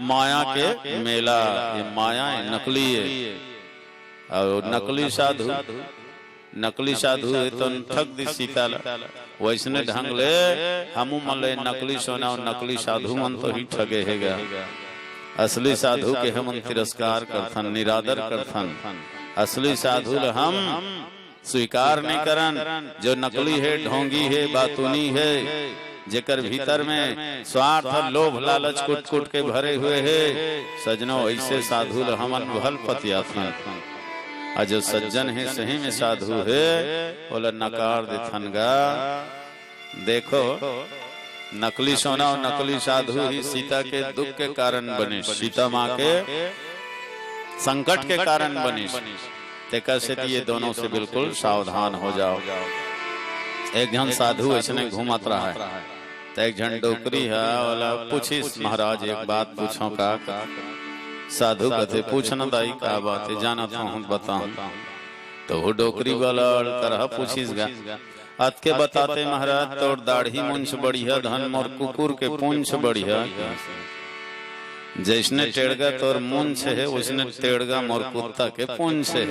माया के मेला, ये माया है नकली है। और नकली साधु, नकली साधु है तो ठग दी सीता वैसने ढंग ले हमू मन ले नकली सोना और नकली साधु मन तो ही ठगे हैगा। असली साधु के हम तिरस्कार करथन, निरादर करथन। असली साधु हम स्वीकार नहीं करन। जो नकली है, ढोंगी है, बातूनी है, जेकर भीतर में स्वार्थ लोभ लालच कुट कुट के भरे हुए है, सजनो ऐसे साधु हमन भल पतियाथन। और जो सज्जन है सही में साधु है, बोला नकार देथन गा। देखो नकली सोना और नकली साधु ही सीता के दुख के कारण बने, सीता माँ के संकट के कारण बने। तेकर से ये दोनों से बिल्कुल सावधान हो जाओ। एक जन साधु ऐसे घूमत रहा है, तो एक जन डोकरी है, बोला पूछिस महाराज एक बात पूछो का। साधु कथे पूछना दाई का बात है, जाना तो हम बताऊं। तो वो डोकरी वाला तरह पूछिस गा। अत के बताते महाराज, तोर दाढ़ी मुंछ बढ़िया, धन मोर कुकुर के पूंछ बढ़िया। जैसने टेढ़गा तोर मुंछ है, उसने टेढ़गा मोर कुत्ता के पूंछ है।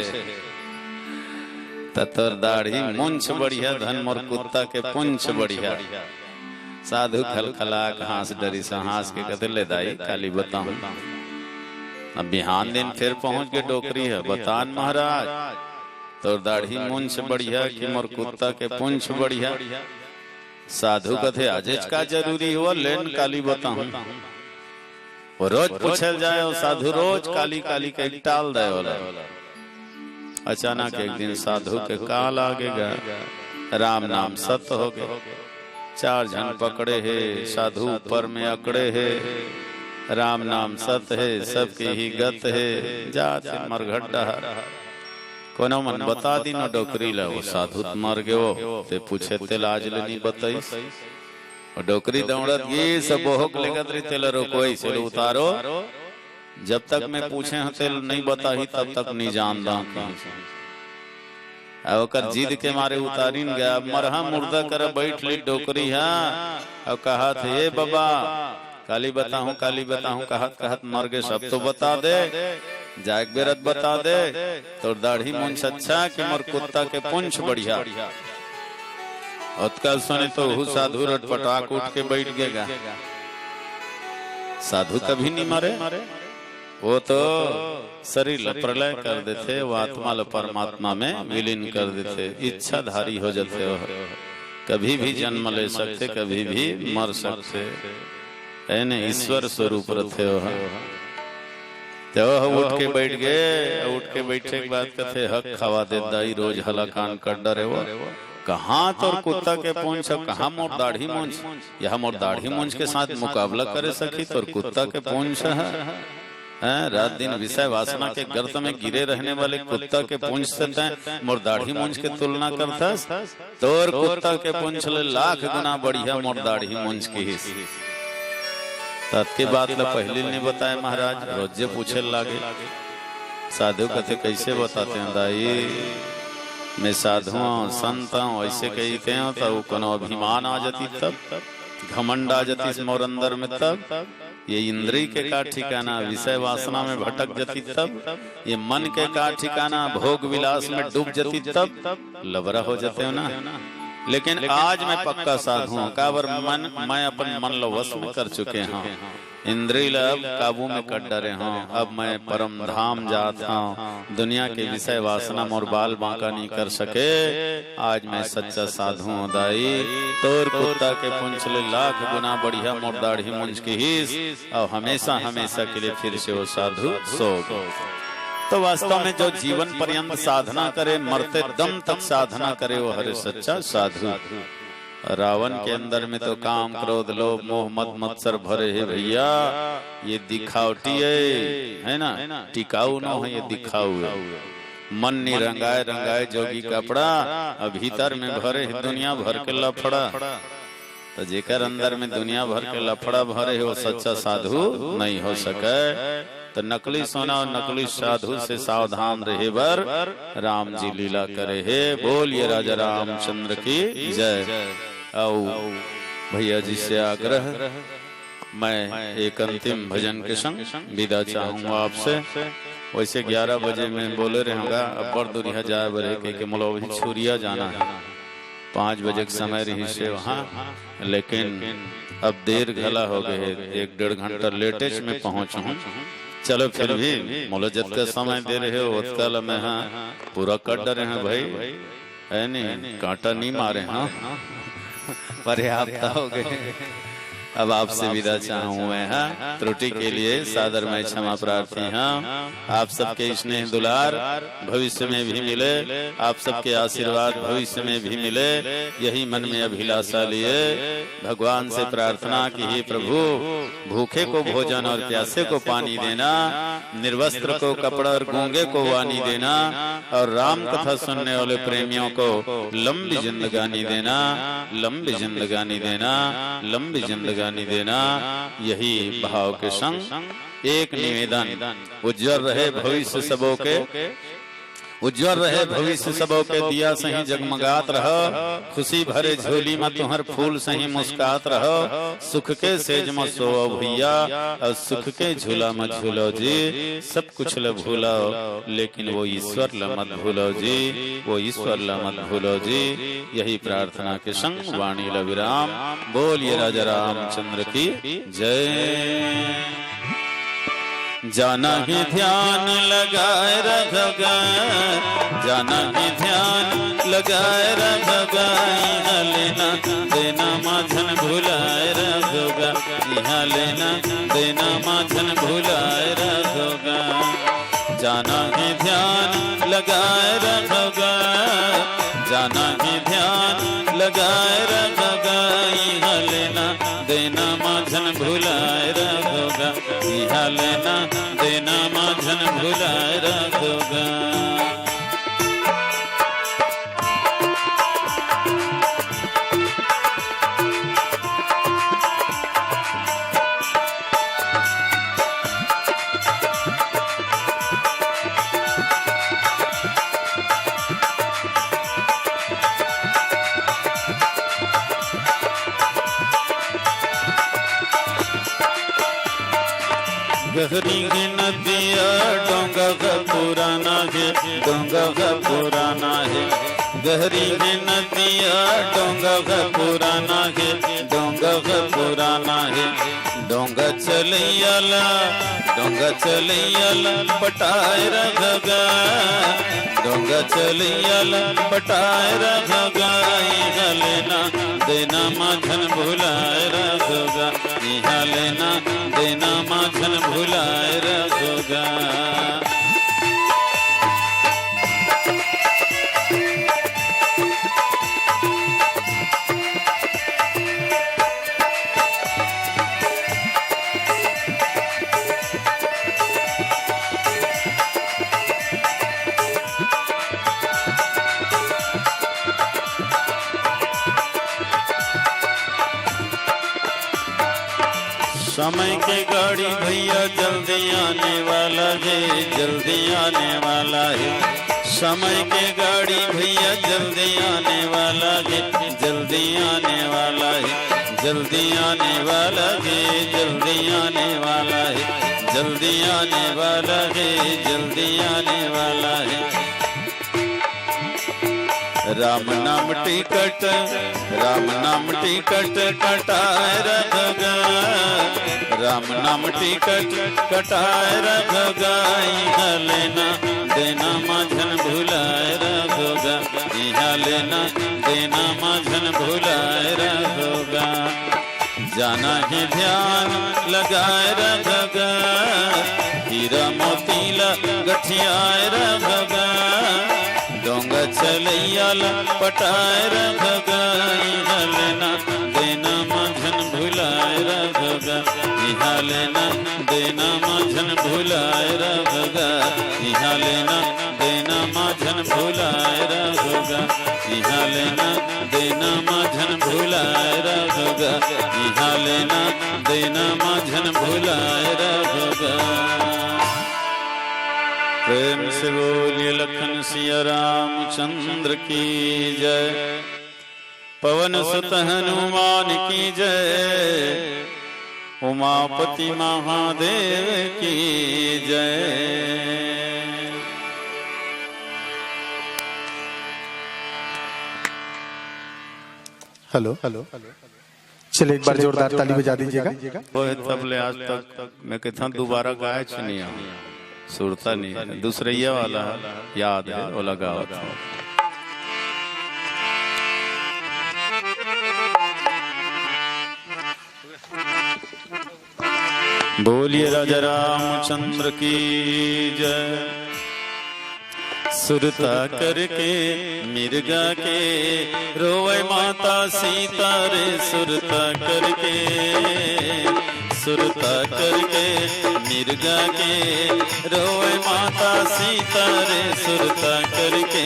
तोर दाढ़ी मुंछ बढ़िया, धन मोर कुत्ता के पूंछ बढ़िया। साधु खलखला हंस डरी से हंस के कहते ले दाई काली बताऊं। अब बिहान दिन फिर पहुंच के डोकरी है, बतान महाराज तोर दाढ़ी मुंछ बढ़िया कि मोर कुत्ता के पूंछ बढ़िया। साधु कथे आजेज का जरूरी हुआ, लेन काली बताऊं। वो रोज पूछल जाए और साधु रोज काली काली के टाल दे वाला। अचानक एक दिन साधु के काल आगेगा, राम नाम सत्य हो गए। 4 जन पकड़े है, साधु ऊपर में अकड़े है। राम नाम सत्य है, सबकी ही गत है। जाते मरघट्टा कोनो मन बता दी न डोकरी ला। वो साधु मर गयो, ते पूछे ते लाज ले नहीं बताइस। और डोकरी दौड़त ये सब बोहक लेगत रे तेल रोको ऐसे उतारो। जब तक मैं पूछे हैं तेल नहीं बताही तब तक नहीं जानदा। और जिद के मारे उतारिन गया, मरहा मुर्दा कर बैठ ली डोकरी। हाँ और कहा थे बाबा काली बताऊं कहत कहत मर गए। सब तो बता दे, जाग बेरत बता दे। तो दाढ़ी मुंछ अच्छा कि मोर कुत्ता के पूंछ बढ़िया। उत्कल सुने तो हु साधु रटपटाक उठ के बैठ गएगा। साधु कभी नहीं मरे, वो तो शरीर प्रलय कर देते, वो आत्मा ल परमात्मा में विलीन कर देते, इच्छाधारी हो जाते हो। कभी भी जन्म ले सकते, कभी भी मर सकते, है ईश्वर स्वरूप रहते हो। तो उठ के बैठ गए। उठ के बैठे के बाद कथे हक खवा दे दाई, रोज हला कान कर डरे वो। कहाँ तोर कुत्ता के पूंछ, कहाँ मोर दाढ़ी मूंछ। यह मोर दाढ़ी मूंछ के साथ मुकाबला करे सकी तोर कुत्ता के पूंछ है। रात दिन विषय वासना के गर्त में गिरे रहने वाले कुत्ता के पूंछ से मोर दाढ़ी मूंछ के तुलना करता। तोर कुत्ता के पूंछ ले लाख गुना बढ़िया मोर दाढ़ी मूंछ की ही। तत्के बात ला पहले ने बताया महाराज, रोजे पूछे लागे। साधु कथे कैसे बताते हैं दाई, मैं साधु संत हूँ ऐसे कहते हैं। तो कोनो अभिमान आ जाती, तब घमंड आ जाती मोर अंदर में, तब ये इंद्रिय के का ठिकाना विषय वासना में भटक जाती, तब ये मन के का ठिकाना भोग विलास में डूब जाती, तब लबरा हो जाते हो ना। लेकिन आज मैं पक्का साधु हूँ। काबर मैं अपन मन लो वश में कर चुके हूँ, इंद्रिय अब काबू में कर डरे हूँ। अब मैं परम धाम जात हूँ, दुनिया के विषय वासना मोर बाल बांका नहीं कर सके। आज मैं सच्चा साधु हूँ दाई, तोर कुत्ता के पुंछ ले लाख गुना बढ़िया मोर दाढ़ी मुंज की हिस, और हमेशा हमेशा के लिए फिर से वो साधु सो। तो वास्तव में जो जीवन पर्यंत साधना करे, मरते दम तक साधना करे, वो हरे सच्चा साधु। रावण के अंदर में तो काम क्रोध लोभ मोह मद मत्सर भरे है भैया, ये दिखावटी है ना, टिकाऊ न है, ये दिखाऊ है। मन नहीं रंगाए रंगाए जोगी कपड़ा, अब भीतर में भरे है दुनिया भर के लफड़ा। तो जेकर अंदर में दुनिया भर के लफड़ा भरे है, वो सच्चा साधु नहीं हो सके। तो नकली सोना और नकली साधु से सावधान रहे बर राम जी लीला करे है। बोलिए राजा रामचंद्र की जय। आओ भैया जी से आग्रह, मैं एक अंतिम भजन के संग विदा चाहूंगा आपसे। वैसे 11 बजे में बोले रहूंगा, अब बड़ दूरिया जाए बरे के मुलो भी छुरिया जाना है, 5 बजे के समय रही से वहाँ, लेकिन अब देर घला हो गए, 1-1.5 घंटा लेटेज में पहुँचूं। चलो फिर भी मोलो जितना समय दे रहे हो उतना में हाँ पूरा कर डरे हैं भाई, है नहीं, कांटा नहीं मारे हाँ, पर्याप्त हो गए। अब आपसे विदा चाहूँ मैं हाँ, त्रुटि के लिए सादर मैं क्षमा प्रार्थी हाँ। आप सबके स्नेह दुलार भविष्य में भी मिले, आप सबके आशीर्वाद भविष्य में भी मिले, यही मन में अभिलाषा लिए भगवान से प्रार्थना की हे प्रभु, भूखे को भोजन और प्यासे को पानी देना, निर्वस्त्र को कपड़ा और गूंगे को वाणी देना, और राम कथा सुनने वाले प्रेमियों को लंबी जिंदगानी देना, लंबी जिंदगानी देना, लंबी जिंदगानी देना। यही भाव के संग एक निवेदन, उज्जवल रहे भविष्य सबों के, उज्जवल रहे भविष्य सबों के, दिया सही जगमगात रहो, खुशी भरे झोली में तुहर फूल सही मुस्कात रहो, सुख के सेज में सोओ भैया, और सुख के झूला में झूलो जी, सब कुछ ल भूलो लेकिन वो ईश्वर ल मत भूलो जी, वो ईश्वर ल मत भूलो जी। यही प्रार्थना के संग वाणी ल विराम। बोलिए राजा रामचंद्र की जय। जाना ही ध्यान लगाए रखगा, जाना ही ध्यान लगाए रखगा, यहाँ लेना देना माधन भुलाए रखगा, यहाँ लेना देना माधन भुलाए रखगा। जाना ही ध्यान लगाए रखगा, जाना ही ध्यान लगाए रखगा, यहाँ लेना देना माधन भुलाए रखगा, यहाँ लेना देना माधन भुलाए रखगा। गहरी की नदिया डोंगा का पुराना है, डोंगा का पुराना है, गहरी की नदिया डोंगा का पुराना है, डोंगा का पुराना है। डोंगा चलैयाला, डोंगा चलैयाला पटाए रखगा, डोंगा चलैयाला पटाए रखगा, यहाँ लेना देना माधन भुलाए रखगा, यहाँ लेना देना माधन भुलाए रखगा। समय के गाड़ी भैया जल्दी आने वाला है, जल्दी आने वाला है, समय के गाड़ी भैया जल्दी आने वाला है, जल्दी आने वाला है, जल्दी आने वाला है, जल्दी आने वाला है, जल्दी आने वाला है, जल्दी आने वाला है। राम नाम टिकट कटाए रखगा राम नाम टिकट कटाए रखगा यहाँ लेना देना माझन भुलाए रखगा यहाँ लेना देना माझन भुलाए रखगा जाना ही ध्यान लगाए रखगा हीरा मोतीला गठियाए रखगा डोंगा चलैयाला पटाए रखगा यहाँ लेना देना माझन भुलाए रखगा यहाँ लेना देना माझन भुलाए रखगा यहाँ लेना देना माझन भुलाए रखगा यहाँ लेना देना माझन भुलाए रखगा यहाँ लेना देना माझन भुलाए रखगा। प्रेम से बोलिए लखन सिया रामचंद्र की जय। पवन सुत हनुमान की जय। उमापति महादेव की जय। हेलो हेलो चलिए एक बार जोरदार ताली बजा दीजिएगा। तबले आज तक मैं कहता दोबारा गाया नहीं सुरता नहीं दूसरैया वाला याद है वो लगा था। बोलिए राजा रामचंद्र की जय। सुरता करके मिर्गा के रोए माता सीता रे सुरता करके मिर्गा के रोए माता सीता रे सुरता करके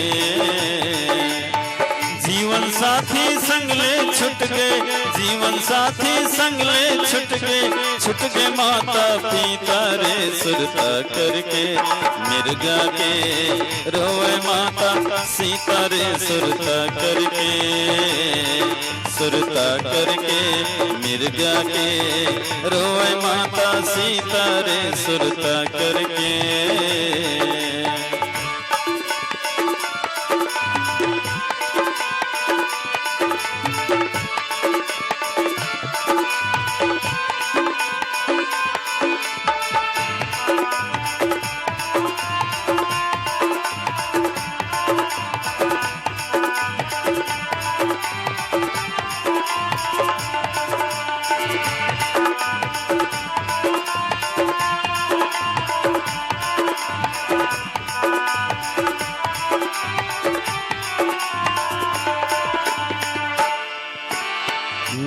जीवन साथी संगले छुट गए जीवन साथी संगले छुट गए माता पिता रे सुरता करके मिर्गा के रोए माता सीता रे सुरता करके मिर्गा के रोए माता सीता रे सुरता करके।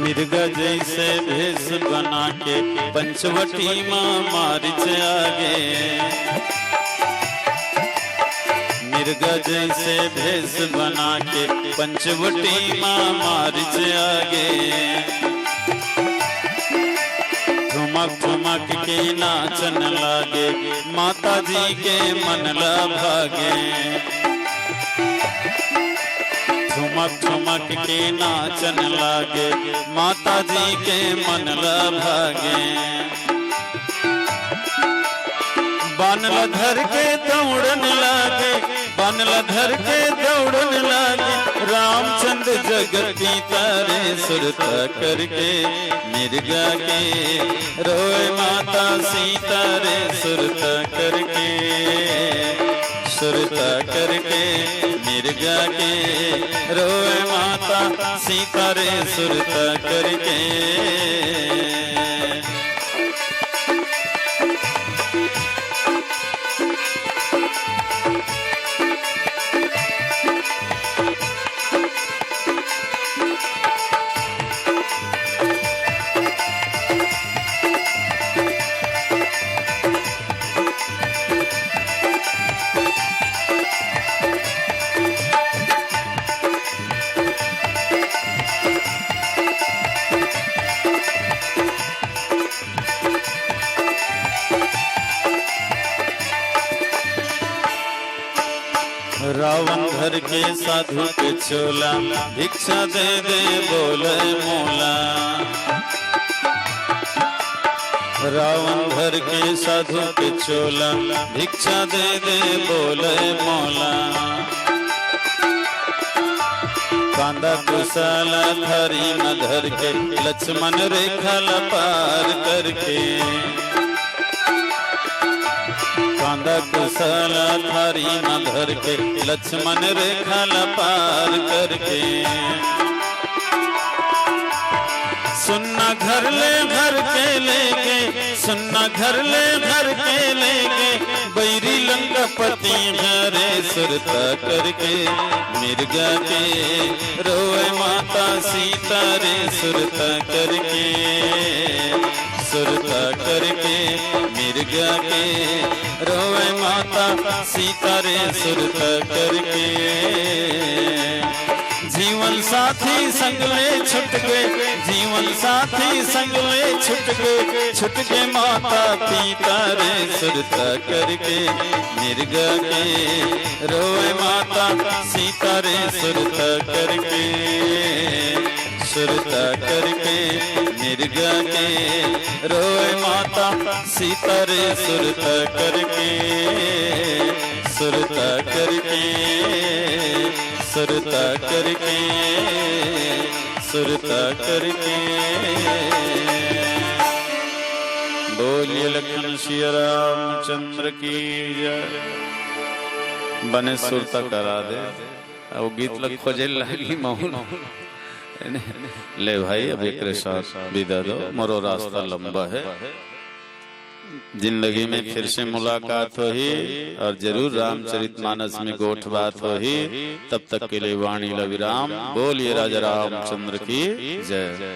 मिर्गा जैसे भेष बना के पंचवटी माँ मारिच आगे मिर्गा जैसे भेष बना के पंचवटी माँ मारिच आगे ठुमक के नाचन लागे माता जी के मन ला भागे ठुमक के नाचन लागे माता जी के मन ला भागे बानला धर के दौड़न लागे रामचंद्र जगत पिता रे सुरता करके मिर्गा के रोए माता सीता रे सुरता करके मिर्गा के रोए माता सीता रे सुरता करके। रावण घर के साधु के चोला भिक्षा दे दे बोले मोला रावण घर के साधु के चोला भिक्षा दे दे बोले मोला कांदा कुशल धरी न धर के लक्ष्मण रेखा पार करके कांदा कुशल धरी न धर के लक्ष्मण रेखा पार करके सुन्ना घर ले घर के लेके सुन्ना घर ले घर के लेके बैरी लंकापति घरे सुरता करके मिर्गा के रोए माता सीता रे सुरता करके मिर्गा के रोए माता सीता रे सुरता करके जीवन साथी संगले छुट गए जीवन साथी संगले छुट के माता पिता रे सुरता करके मिर्गा के रोए माता सीता रे सुरता करके मिर्गा के रोए माता सीता रे सुरता करके बोलिए लखन श्री रामचंद्र की जय। बने सुरता करा दे अब गीत लग खोजे लगी माहौल ले भाई अब एक साथ विदा दो मोरो रास्ता लंबा है जिंदगी में फिर से मुलाकात होही और जरूर रामचरितमानस में गोठ बात होही तब तक के लिए वाणी लविराम बोलिए राजा रामचंद्र की जय।